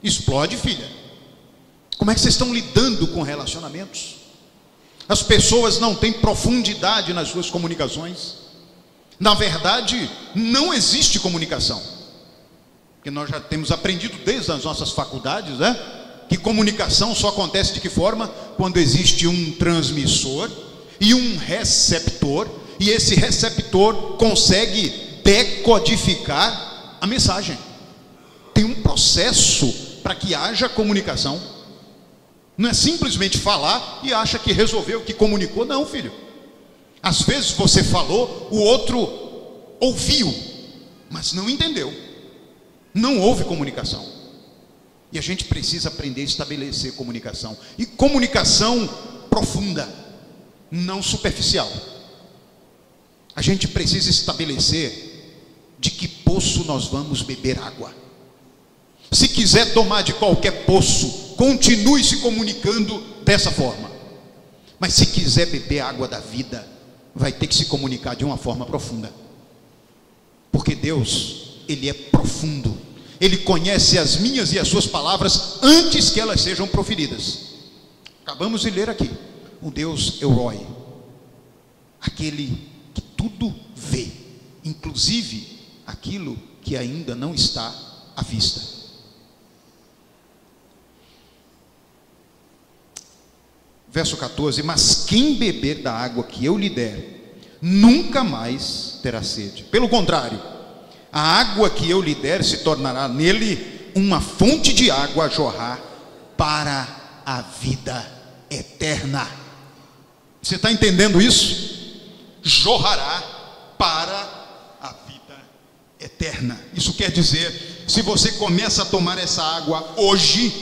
Explode, filha. Como é que vocês estão lidando com relacionamentos? As pessoas não têm profundidade nas suas comunicações. Na verdade, não existe comunicação. Porque nós já temos aprendido desde as nossas faculdades, né? Que comunicação só acontece de que forma? Quando existe um transmissor e um receptor, e esse receptor consegue decodificar a mensagem. Tem um processo para que haja comunicação. Não é simplesmente falar e acha que resolveu, que comunicou. Não, filho. Às vezes você falou, o outro ouviu, mas não entendeu. Não houve comunicação. E a gente precisa aprender a estabelecer comunicação. E comunicação profunda, não superficial. A gente precisa estabelecer de que poço nós vamos beber água. Se quiser tomar de qualquer poço, continue se comunicando dessa forma. Mas se quiser beber água da vida, vai ter que se comunicar de uma forma profunda. Porque Deus, Ele é profundo. Ele conhece as minhas e as suas palavras antes que elas sejam proferidas. Acabamos de ler aqui, o Deus Elroi, aquele que tudo vê, inclusive aquilo que ainda não está à vista. Verso 14: mas quem beber da água que eu lhe der, nunca mais terá sede. Pelo contrário, a água que eu lhe der se tornará nele uma fonte de água a jorrar para a vida eterna. Você está entendendo isso? Jorrará para a vida eterna. Isso quer dizer, se você começa a tomar essa água hoje,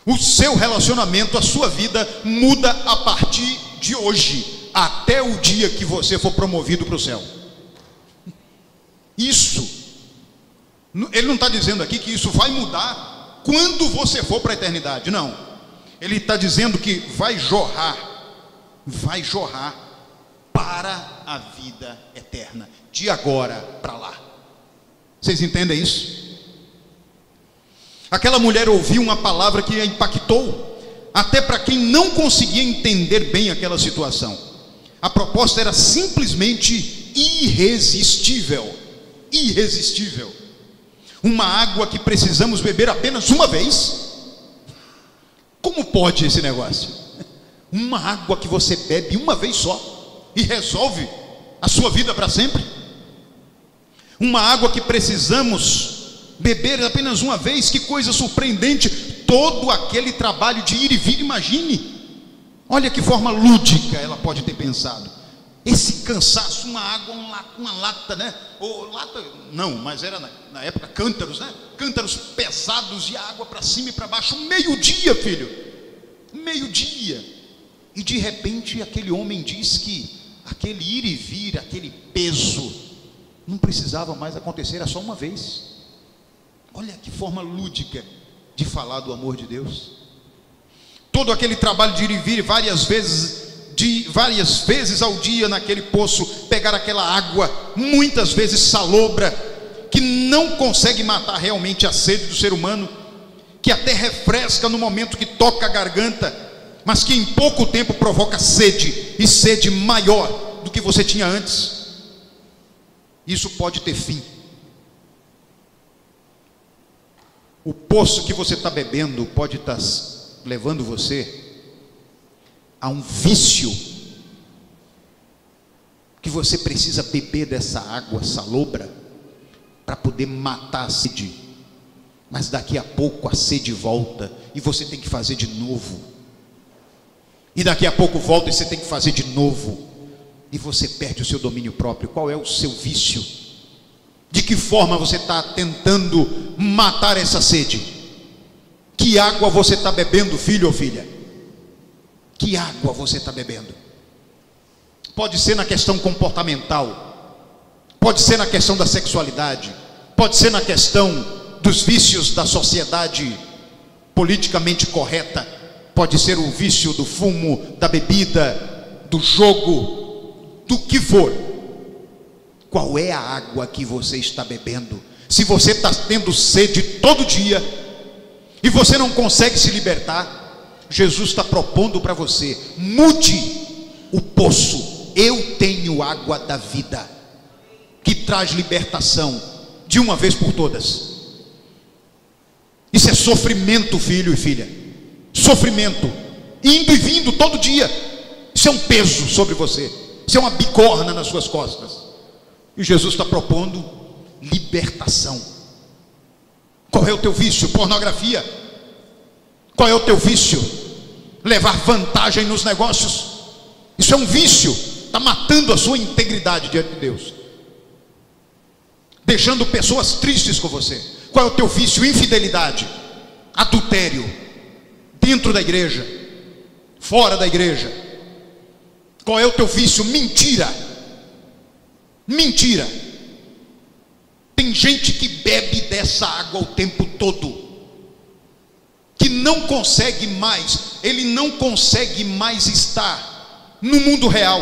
o seu relacionamento, a sua vida muda a partir de hoje, até o dia que você for promovido para o céu. Isso, ele não está dizendo aqui que isso vai mudar quando você for para a eternidade, não. Ele está dizendo que vai jorrar para a vida eterna, de agora para lá. Vocês entendem isso? Aquela mulher ouviu uma palavra que a impactou, até para quem não conseguia entender bem aquela situação. A proposta era simplesmente irresistível. Irresistível. Uma água que precisamos beber apenas uma vez. Como pode esse negócio? Uma água que você bebe uma vez só e resolve a sua vida para sempre. Uma água que precisamos beber apenas uma vez. Que coisa surpreendente. Todo aquele trabalho de ir e vir, imagine. Olha que forma lúdica ela pode ter pensado. Esse cansaço, uma água, uma lata, né? Ou lata, não, mas era na época cântaros, né? Cântaros pesados e água para cima e para baixo. Meio-dia, filho. Meio-dia. E de repente aquele homem diz que aquele ir e vir, aquele peso, não precisava mais acontecer, era só uma vez. Olha que forma lúdica de falar do amor de Deus. Todo aquele trabalho de ir e vir várias vezes de várias vezes ao dia naquele poço, pegar aquela água, muitas vezes salobra, que não consegue matar realmente a sede do ser humano, que até refresca no momento que toca a garganta, mas que em pouco tempo provoca sede, e sede maior do que você tinha antes. Isso pode ter fim. O poço que você está bebendo pode estar levando você a um vício, que você precisa beber dessa água salobra para poder matar a sede, mas daqui a pouco a sede volta e você tem que fazer de novo, e daqui a pouco volta e você tem que fazer de novo, e você perde o seu domínio próprio. Qual é o seu vício? De que forma você está tentando matar essa sede? Que água você está bebendo, filho ou filha? Que água você está bebendo? Pode ser na questão comportamental, pode ser na questão da sexualidade, pode ser na questão dos vícios da sociedade politicamente correta, pode ser o vício do fumo, da bebida, do jogo, do que for. Qual é a água que você está bebendo? Se você está tendo sede todo dia e você não consegue se libertar, Jesus está propondo para você: mude o poço. Eu tenho água da vida, que traz libertação de uma vez por todas. Isso é sofrimento, filho e filha, sofrimento, indo e vindo todo dia. Isso é um peso sobre você, isso é uma bigorna nas suas costas, e Jesus está propondo libertação. Qual é o teu vício? Pornografia. Qual é o teu vício? Levar vantagem nos negócios. Isso é um vício, está matando a sua integridade diante de Deus, deixando pessoas tristes com você. Qual é o teu vício? Infidelidade, adultério, dentro da igreja, fora da igreja. Qual é o teu vício? Mentira. Mentira. Tem gente que bebe dessa água o tempo todo, que não consegue mais, ele não consegue mais estar no mundo real.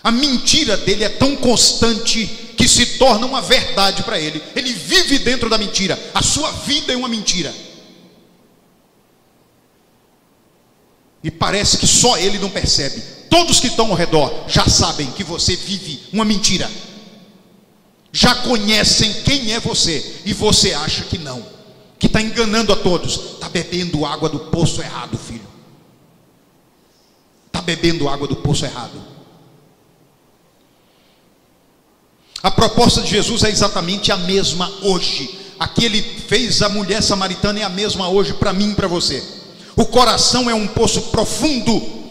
A mentira dele é tão constante que se torna uma verdade para ele. Ele vive dentro da mentira. A sua vida é uma mentira. E parece que só ele não percebe. Todos que estão ao redor já sabem que você vive uma mentira. Já conhecem quem é você, e você acha que não, que está enganando a todos. Está bebendo água do poço errado, filho. Está bebendo água do poço errado. A proposta de Jesus é exatamente a mesma hoje. A que ele fez a mulher samaritana é a mesma hoje para mim e para você. O coração é um poço profundo,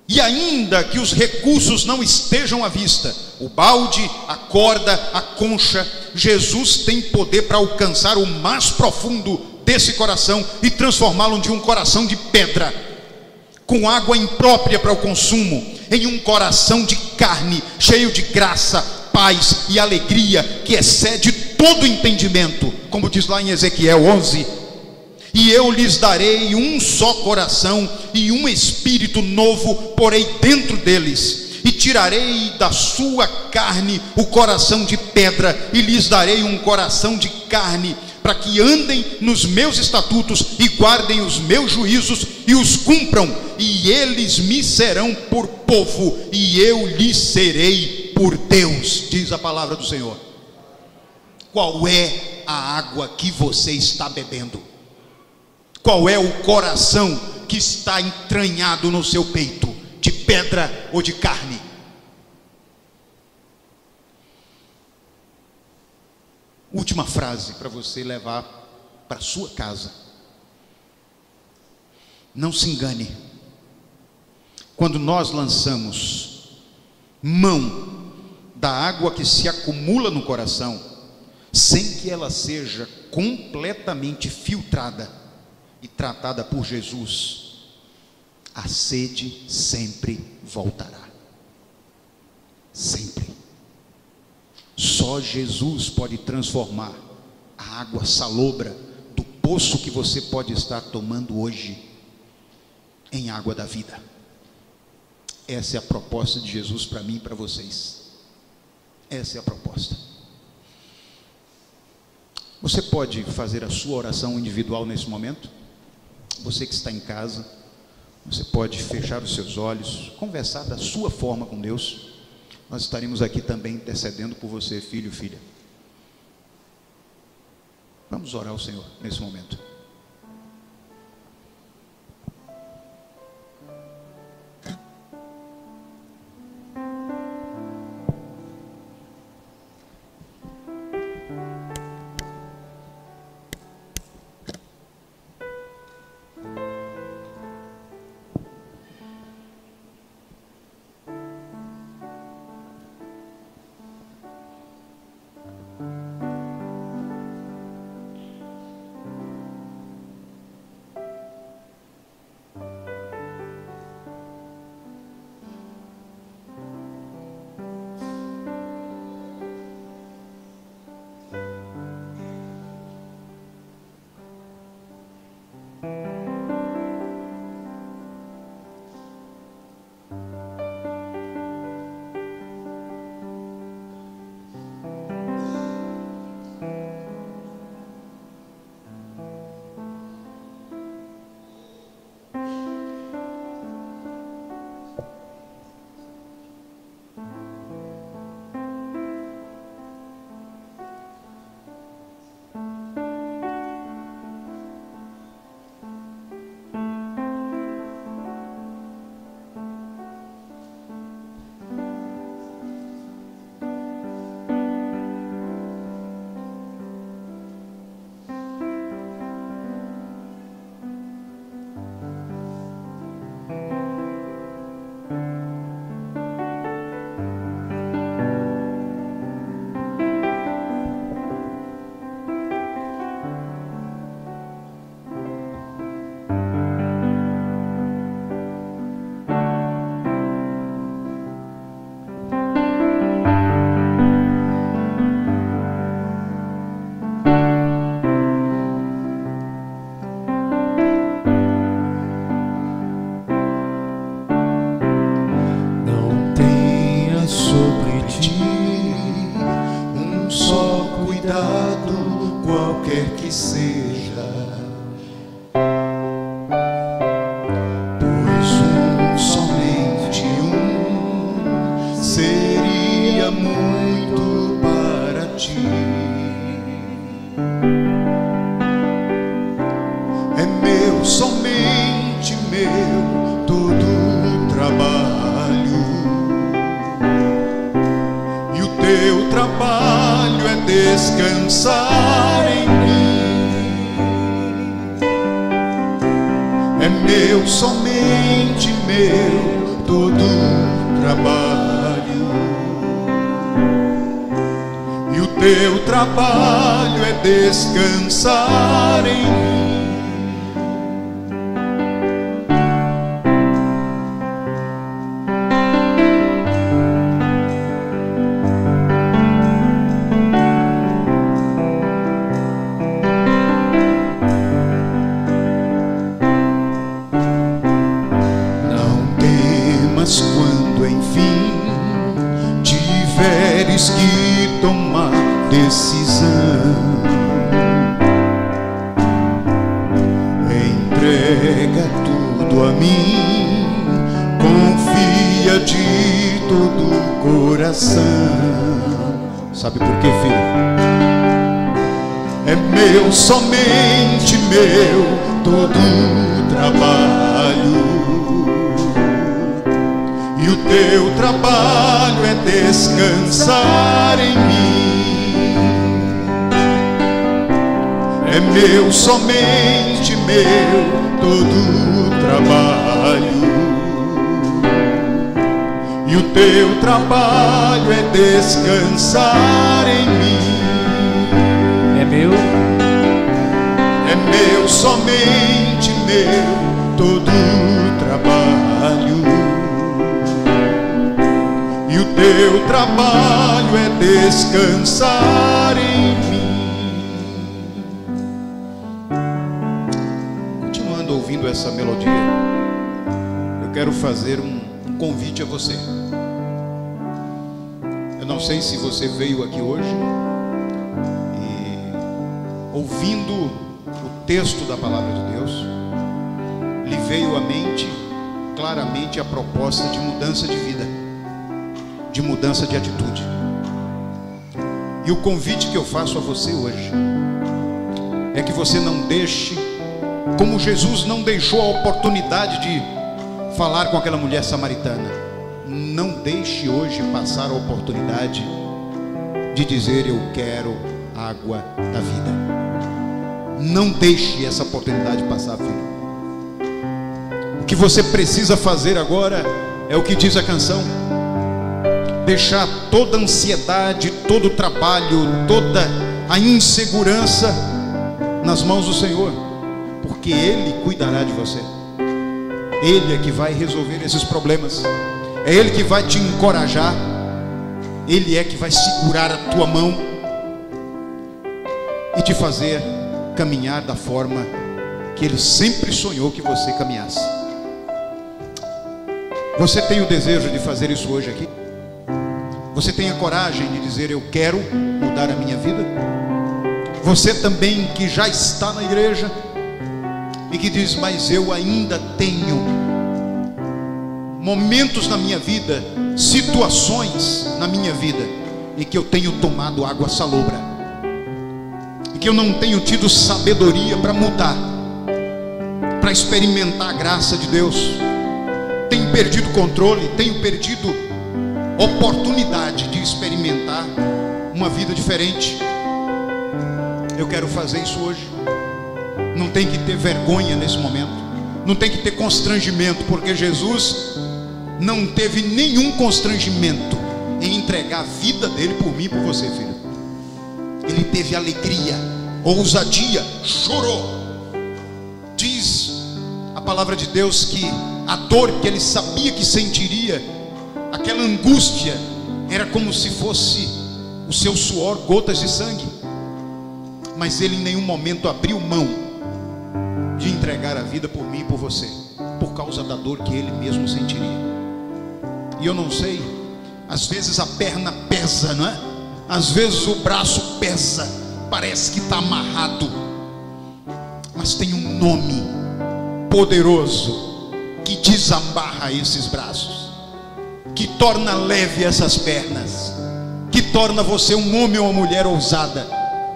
e ainda que os recursos não estejam à vista, o balde, a corda, a concha, Jesus tem poder para alcançar o mais profundo desse coração e transformá-lo de um coração de pedra, com água imprópria para o consumo, em um coração de carne, cheio de graça, paz e alegria, que excede todo entendimento, como diz lá em Ezequiel 11: e eu lhes darei um só coração, e um espírito novo porei dentro deles, e tirarei da sua carne o coração de pedra, e lhes darei um coração de carne, para que andem nos meus estatutos, e guardem os meus juízos, e os cumpram, e eles me serão por povo, e eu lhes serei por Deus, diz a palavra do Senhor. Qual é a água que você está bebendo? Qual é o coração que está entranhado no seu peito? De pedra ou de carne? Última frase para você levar para sua casa. Não se engane. Quando nós lançamos mão da água que se acumula no coração, sem que ela seja completamente filtrada e tratada por Jesus, a sede sempre voltará. Sempre. Só Jesus pode transformar a água salobra do poço que você pode estar tomando hoje em água da vida. Essa é a proposta de Jesus para mim e para vocês. Essa é a proposta. Você pode fazer a sua oração individual nesse momento? Você que está em casa, você pode fechar os seus olhos, conversar da sua forma com Deus. Nós estaremos aqui também intercedendo por você, filho e filha. Vamos orar ao Senhor nesse momento. Descansar em mim é meu, somente meu, todo trabalho. E o teu trabalho é descansar em mim. Quando enfim tiveres que tomar decisão, entrega tudo a mim, confia de todo o coração. Sabe por quê, filho? É meu, somente meu, todo o trabalho. E o teu trabalho é descansar em mim. É meu, somente meu, todo o trabalho. E o teu trabalho é descansar em mim. É meu, somente meu, todo o trabalho. E o teu trabalho é descansar em mim. Continuando ouvindo essa melodia, eu quero fazer um convite a você. Eu não sei se você veio aqui hoje e, ouvindo o texto da palavra de Deus, lhe veio à mente claramente a proposta de mudança de vida, de mudança de atitude. E o convite que eu faço a você hoje é que você não deixe, como Jesus não deixou a oportunidade de falar com aquela mulher samaritana, não deixe hoje passar a oportunidade de dizer: eu quero água da vida. Não deixe essa oportunidade passar, filho. O que você precisa fazer agora é o que diz a canção: deixar toda a ansiedade, todo o trabalho, toda a insegurança nas mãos do Senhor, porque Ele cuidará de você. Ele é que vai resolver esses problemas, é Ele que vai te encorajar, Ele é que vai segurar a tua mão e te fazer caminhar da forma que Ele sempre sonhou que você caminhasse. Você tem o desejo de fazer isso hoje aqui? Você tem a coragem de dizer: eu quero mudar a minha vida? Você também que já está na igreja e que diz: mas eu ainda tenho momentos na minha vida, situações na minha vida, em que eu tenho tomado água salobra, e que eu não tenho tido sabedoria para mudar, para experimentar a graça de Deus. Tenho perdido controle, tenho perdido oportunidade de experimentar uma vida diferente. Eu quero fazer isso hoje. Não tem que ter vergonha nesse momento, não tem que ter constrangimento, porque Jesus não teve nenhum constrangimento em entregar a vida dele por mim e por você, filho. Ele teve alegria, ousadia, chorou. Diz a palavra de Deus que a dor que ele sabia que sentiria, aquela angústia, era como se fosse o seu suor, gotas de sangue. Mas ele em nenhum momento abriu mão de entregar a vida por mim e por você, por causa da dor que ele mesmo sentiria. E eu não sei, às vezes a perna pesa, não é? Às vezes o braço pesa, parece que está amarrado, mas tem um nome poderoso que desamarra esses braços, que torna leve essas pernas, que torna você um homem ou uma mulher ousada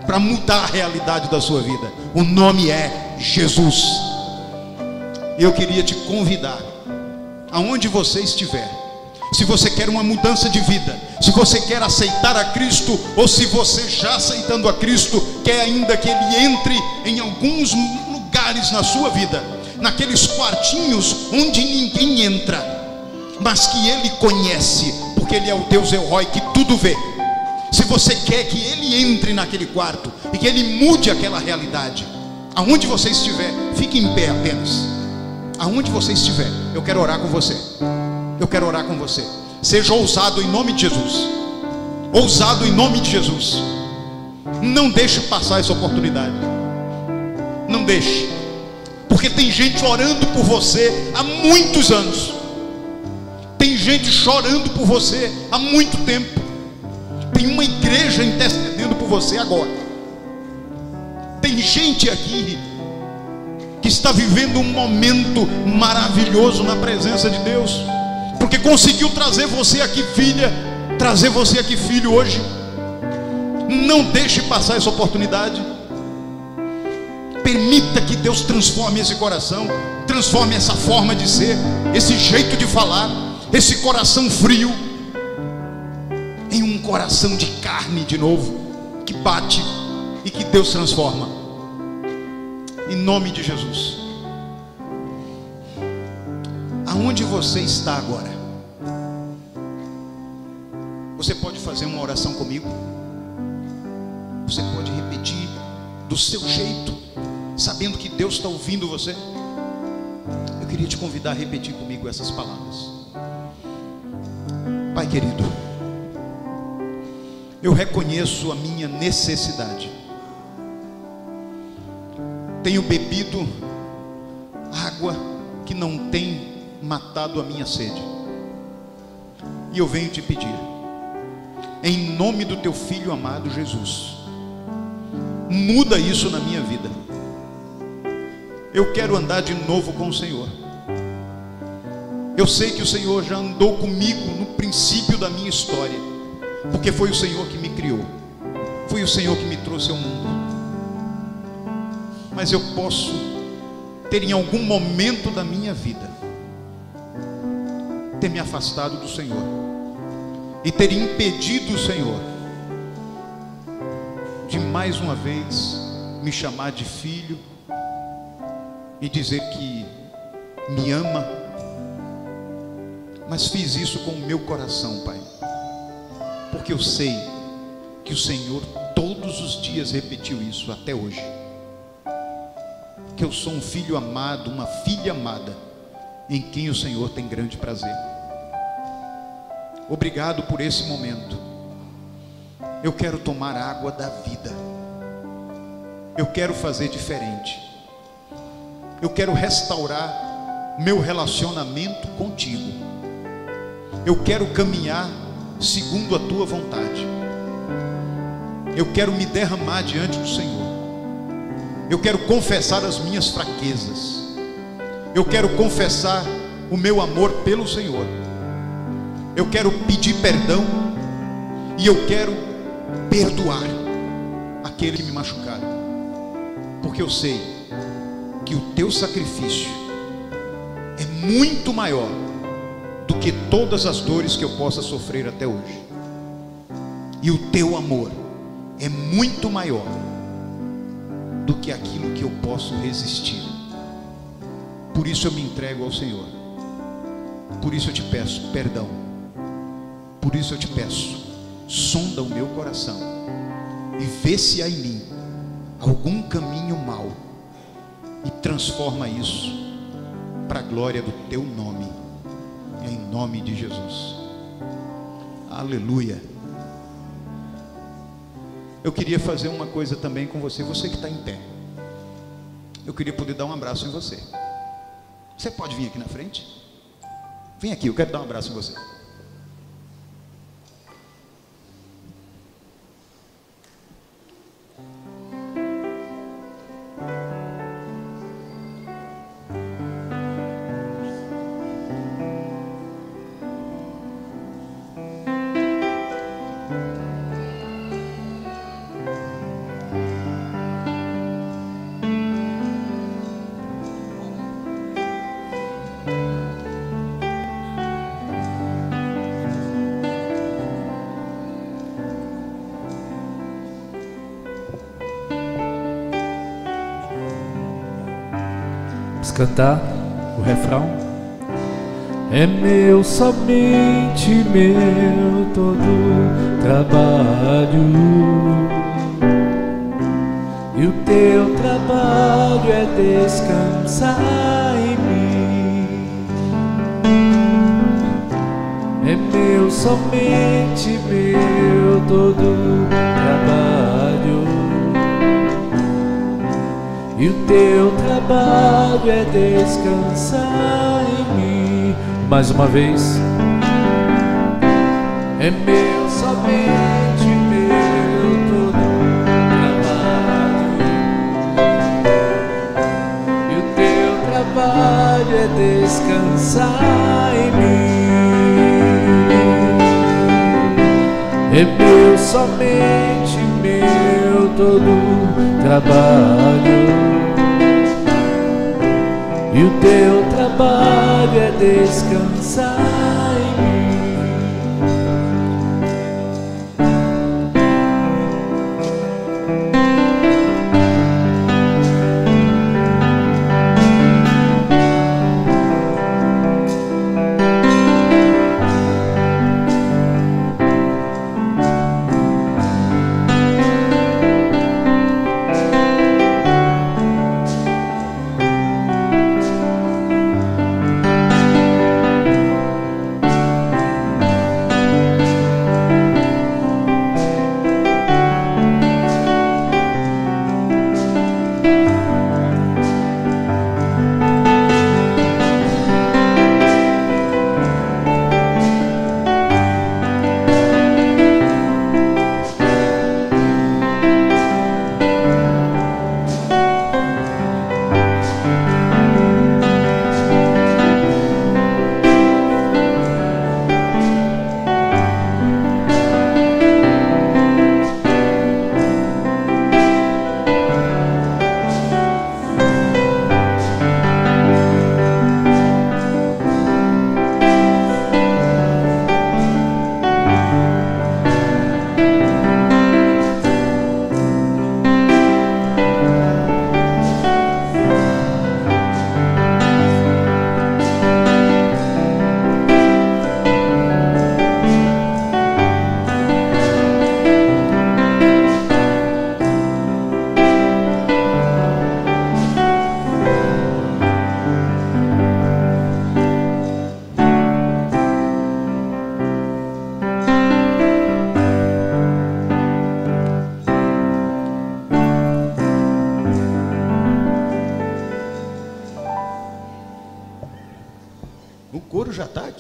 para mudar a realidade da sua vida. O nome é Jesus. Eu queria te convidar, aonde você estiver, se você quer uma mudança de vida, se você quer aceitar a Cristo, ou se você já aceitando a Cristo, quer ainda que Ele entre em alguns lugares na sua vida, naqueles quartinhos onde ninguém entra, mas que Ele conhece, porque Ele é o Deus El-Roi que tudo vê. Se você quer que Ele entre naquele quarto e que Ele mude aquela realidade, aonde você estiver, fique em pé apenas. Aonde você estiver, eu quero orar com você. Eu quero orar com você. Seja ousado em nome de Jesus. Ousado em nome de Jesus. Não deixe passar essa oportunidade. Não deixe. Porque tem gente orando por você há muitos anos. Tem gente chorando por você há muito tempo. Tem uma igreja intercedendo por você agora. Tem gente aqui que está vivendo um momento maravilhoso na presença de Deus, porque conseguiu trazer você aqui, filha, trazer você aqui, filho, hoje. Não deixe passar essa oportunidade. Permita que Deus transforme esse coração, transforme essa forma de ser, esse jeito de falar, esse coração frio, em um coração de carne de novo, que bate e que Deus transforma. Em nome de Jesus. Aonde você está agora? Você pode fazer uma oração comigo? Você pode repetir do seu jeito, sabendo que Deus está ouvindo você? Eu queria te convidar a repetir comigo essas palavras. Pai querido, eu reconheço a minha necessidade. Tenho bebido água que não tem matado a minha sede. E eu venho te pedir, em nome do teu Filho amado Jesus, muda isso na minha vida. Eu quero andar de novo com o Senhor. Eu sei que o Senhor já andou comigo no princípio da minha história, porque foi o Senhor que me criou, foi o Senhor que me trouxe ao mundo. Mas eu posso ter em algum momento da minha vida ter me afastado do Senhor e ter impedido o Senhor de mais uma vez me chamar de filho e dizer que me ama. Mas fiz isso com o meu coração, Pai, porque eu sei que o Senhor todos os dias repetiu isso até hoje, que eu sou um filho amado, uma filha amada, em quem o Senhor tem grande prazer. Obrigado por esse momento. Eu quero tomar a água da vida. Eu quero fazer diferente. Eu quero restaurar meu relacionamento contigo. Eu quero caminhar segundo a tua vontade. Eu quero me derramar diante do Senhor. Eu quero confessar as minhas fraquezas. Eu quero confessar o meu amor pelo Senhor. Eu quero pedir perdão e eu quero perdoar aquele que me machucaram, porque eu sei que o teu sacrifício é muito maior do que todas as dores que eu possa sofrer até hoje, e o teu amor é muito maior do que aquilo que eu posso resistir. Por isso eu me entrego ao Senhor. Por isso eu te peço perdão. Por isso eu te peço, sonda o meu coração e vê se há em mim algum caminho mau e transforma isso para a glória do teu nome, em nome de Jesus. Aleluia. Eu queria fazer uma coisa também com você, você que está em pé. Eu queria poder dar um abraço em você. Você pode vir aqui na frente? Vem aqui, eu quero dar um abraço em você. Cantar o refrão. É meu, somente meu, todo trabalho, e o teu trabalho é descansar em mim. É meu, somente meu, todo trabalho, e o teu trabalho é descansar em mim. Mais uma vez. É meu, somente meu, todo trabalho, e o teu trabalho é descansar em mim. É meu, somente meu, todo trabalho, e o teu trabalho é descansar em mim.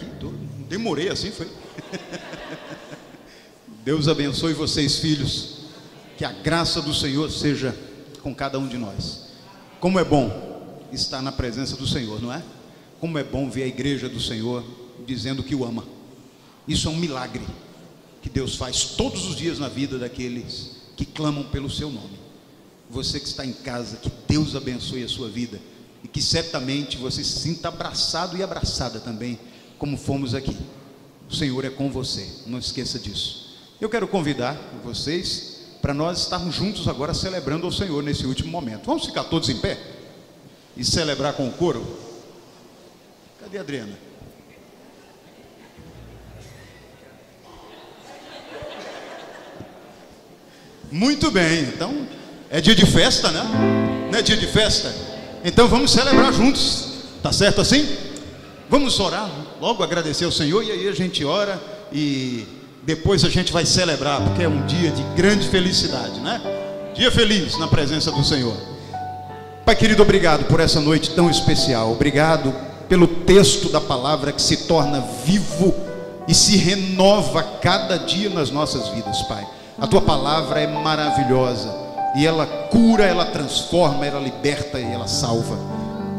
aqui, demorei assim, foi. Deus abençoe vocês, filhos. Que a graça do Senhor seja com cada um de nós. Como é bom estar na presença do Senhor, não é? Como é bom ver a igreja do Senhor dizendo que o ama. Isso é um milagre que Deus faz todos os dias na vida daqueles que clamam pelo seu nome. Você que está em casa, que Deus abençoe a sua vida e que certamente você se sinta abraçado e abraçada também, como fomos aqui. O Senhor é com você, não esqueça disso. Eu quero convidar vocês para nós estarmos juntos agora celebrando ao Senhor nesse último momento. Vamos ficar todos em pé e celebrar com o coro? Cadê a Adriana? Muito bem, então é dia de festa, né? Não é dia de festa? Então vamos celebrar juntos, tá certo assim? Vamos orar, logo agradecer ao Senhor, e aí a gente ora e depois a gente vai celebrar, porque é um dia de grande felicidade, né? Dia feliz na presença do Senhor. Pai querido, obrigado por essa noite tão especial. Obrigado pelo texto da palavra que se torna vivo e se renova cada dia nas nossas vidas, Pai. A tua palavra é maravilhosa e ela cura, ela transforma, ela liberta e ela salva.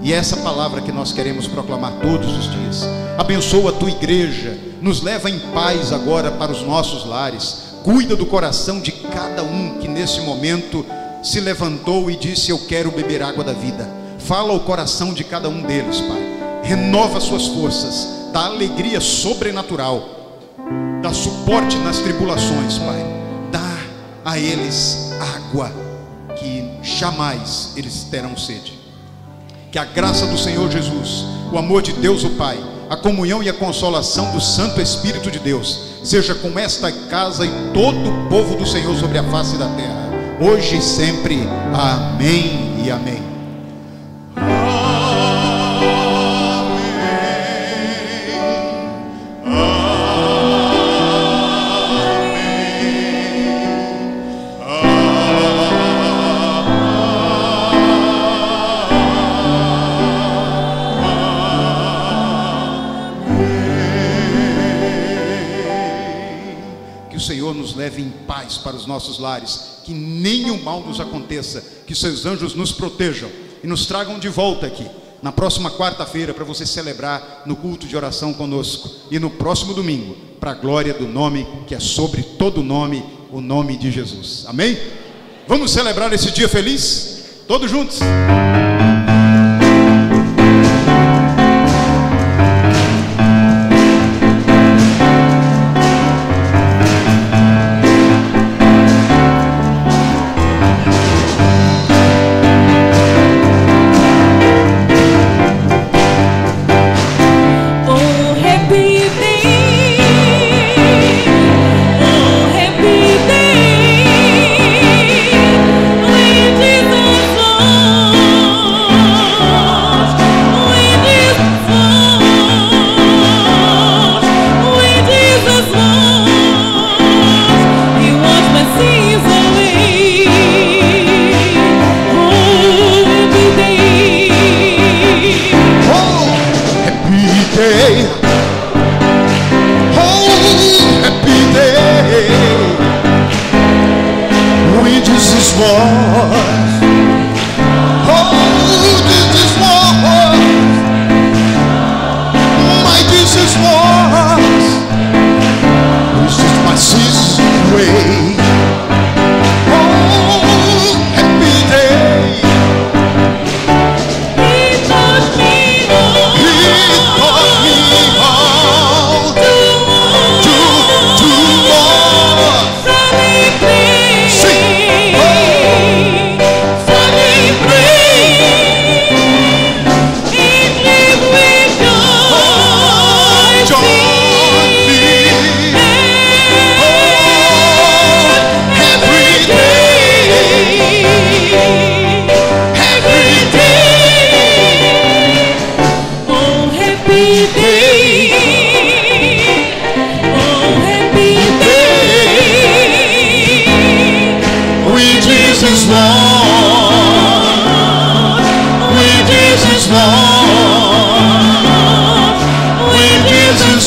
E é essa palavra que nós queremos proclamar todos os dias. Abençoa a tua igreja, nos leva em paz agora para os nossos lares. Cuida do coração de cada um que nesse momento se levantou e disse: eu quero beber água da vida. Fala ao coração de cada um deles, Pai. Renova suas forças, dá alegria sobrenatural, dá suporte nas tribulações, Pai. Dá a eles água que jamais eles terão sede. Que a graça do Senhor Jesus, o amor de Deus o Pai, a comunhão e a consolação do Santo Espírito de Deus seja com esta casa e todo o povo do Senhor sobre a face da terra, hoje e sempre. Amém e amém. Nos leve em paz para os nossos lares, que nenhum mal nos aconteça, que seus anjos nos protejam e nos tragam de volta aqui na próxima quarta-feira para você celebrar no culto de oração conosco, e no próximo domingo para a glória do nome que é sobre todo nome, o nome de Jesus. Amém? Vamos celebrar esse dia feliz todos juntos. Jesus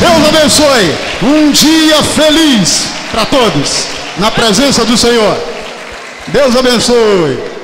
Deus abençoe. Um dia feliz para todos, na presença do Senhor. Deus abençoe.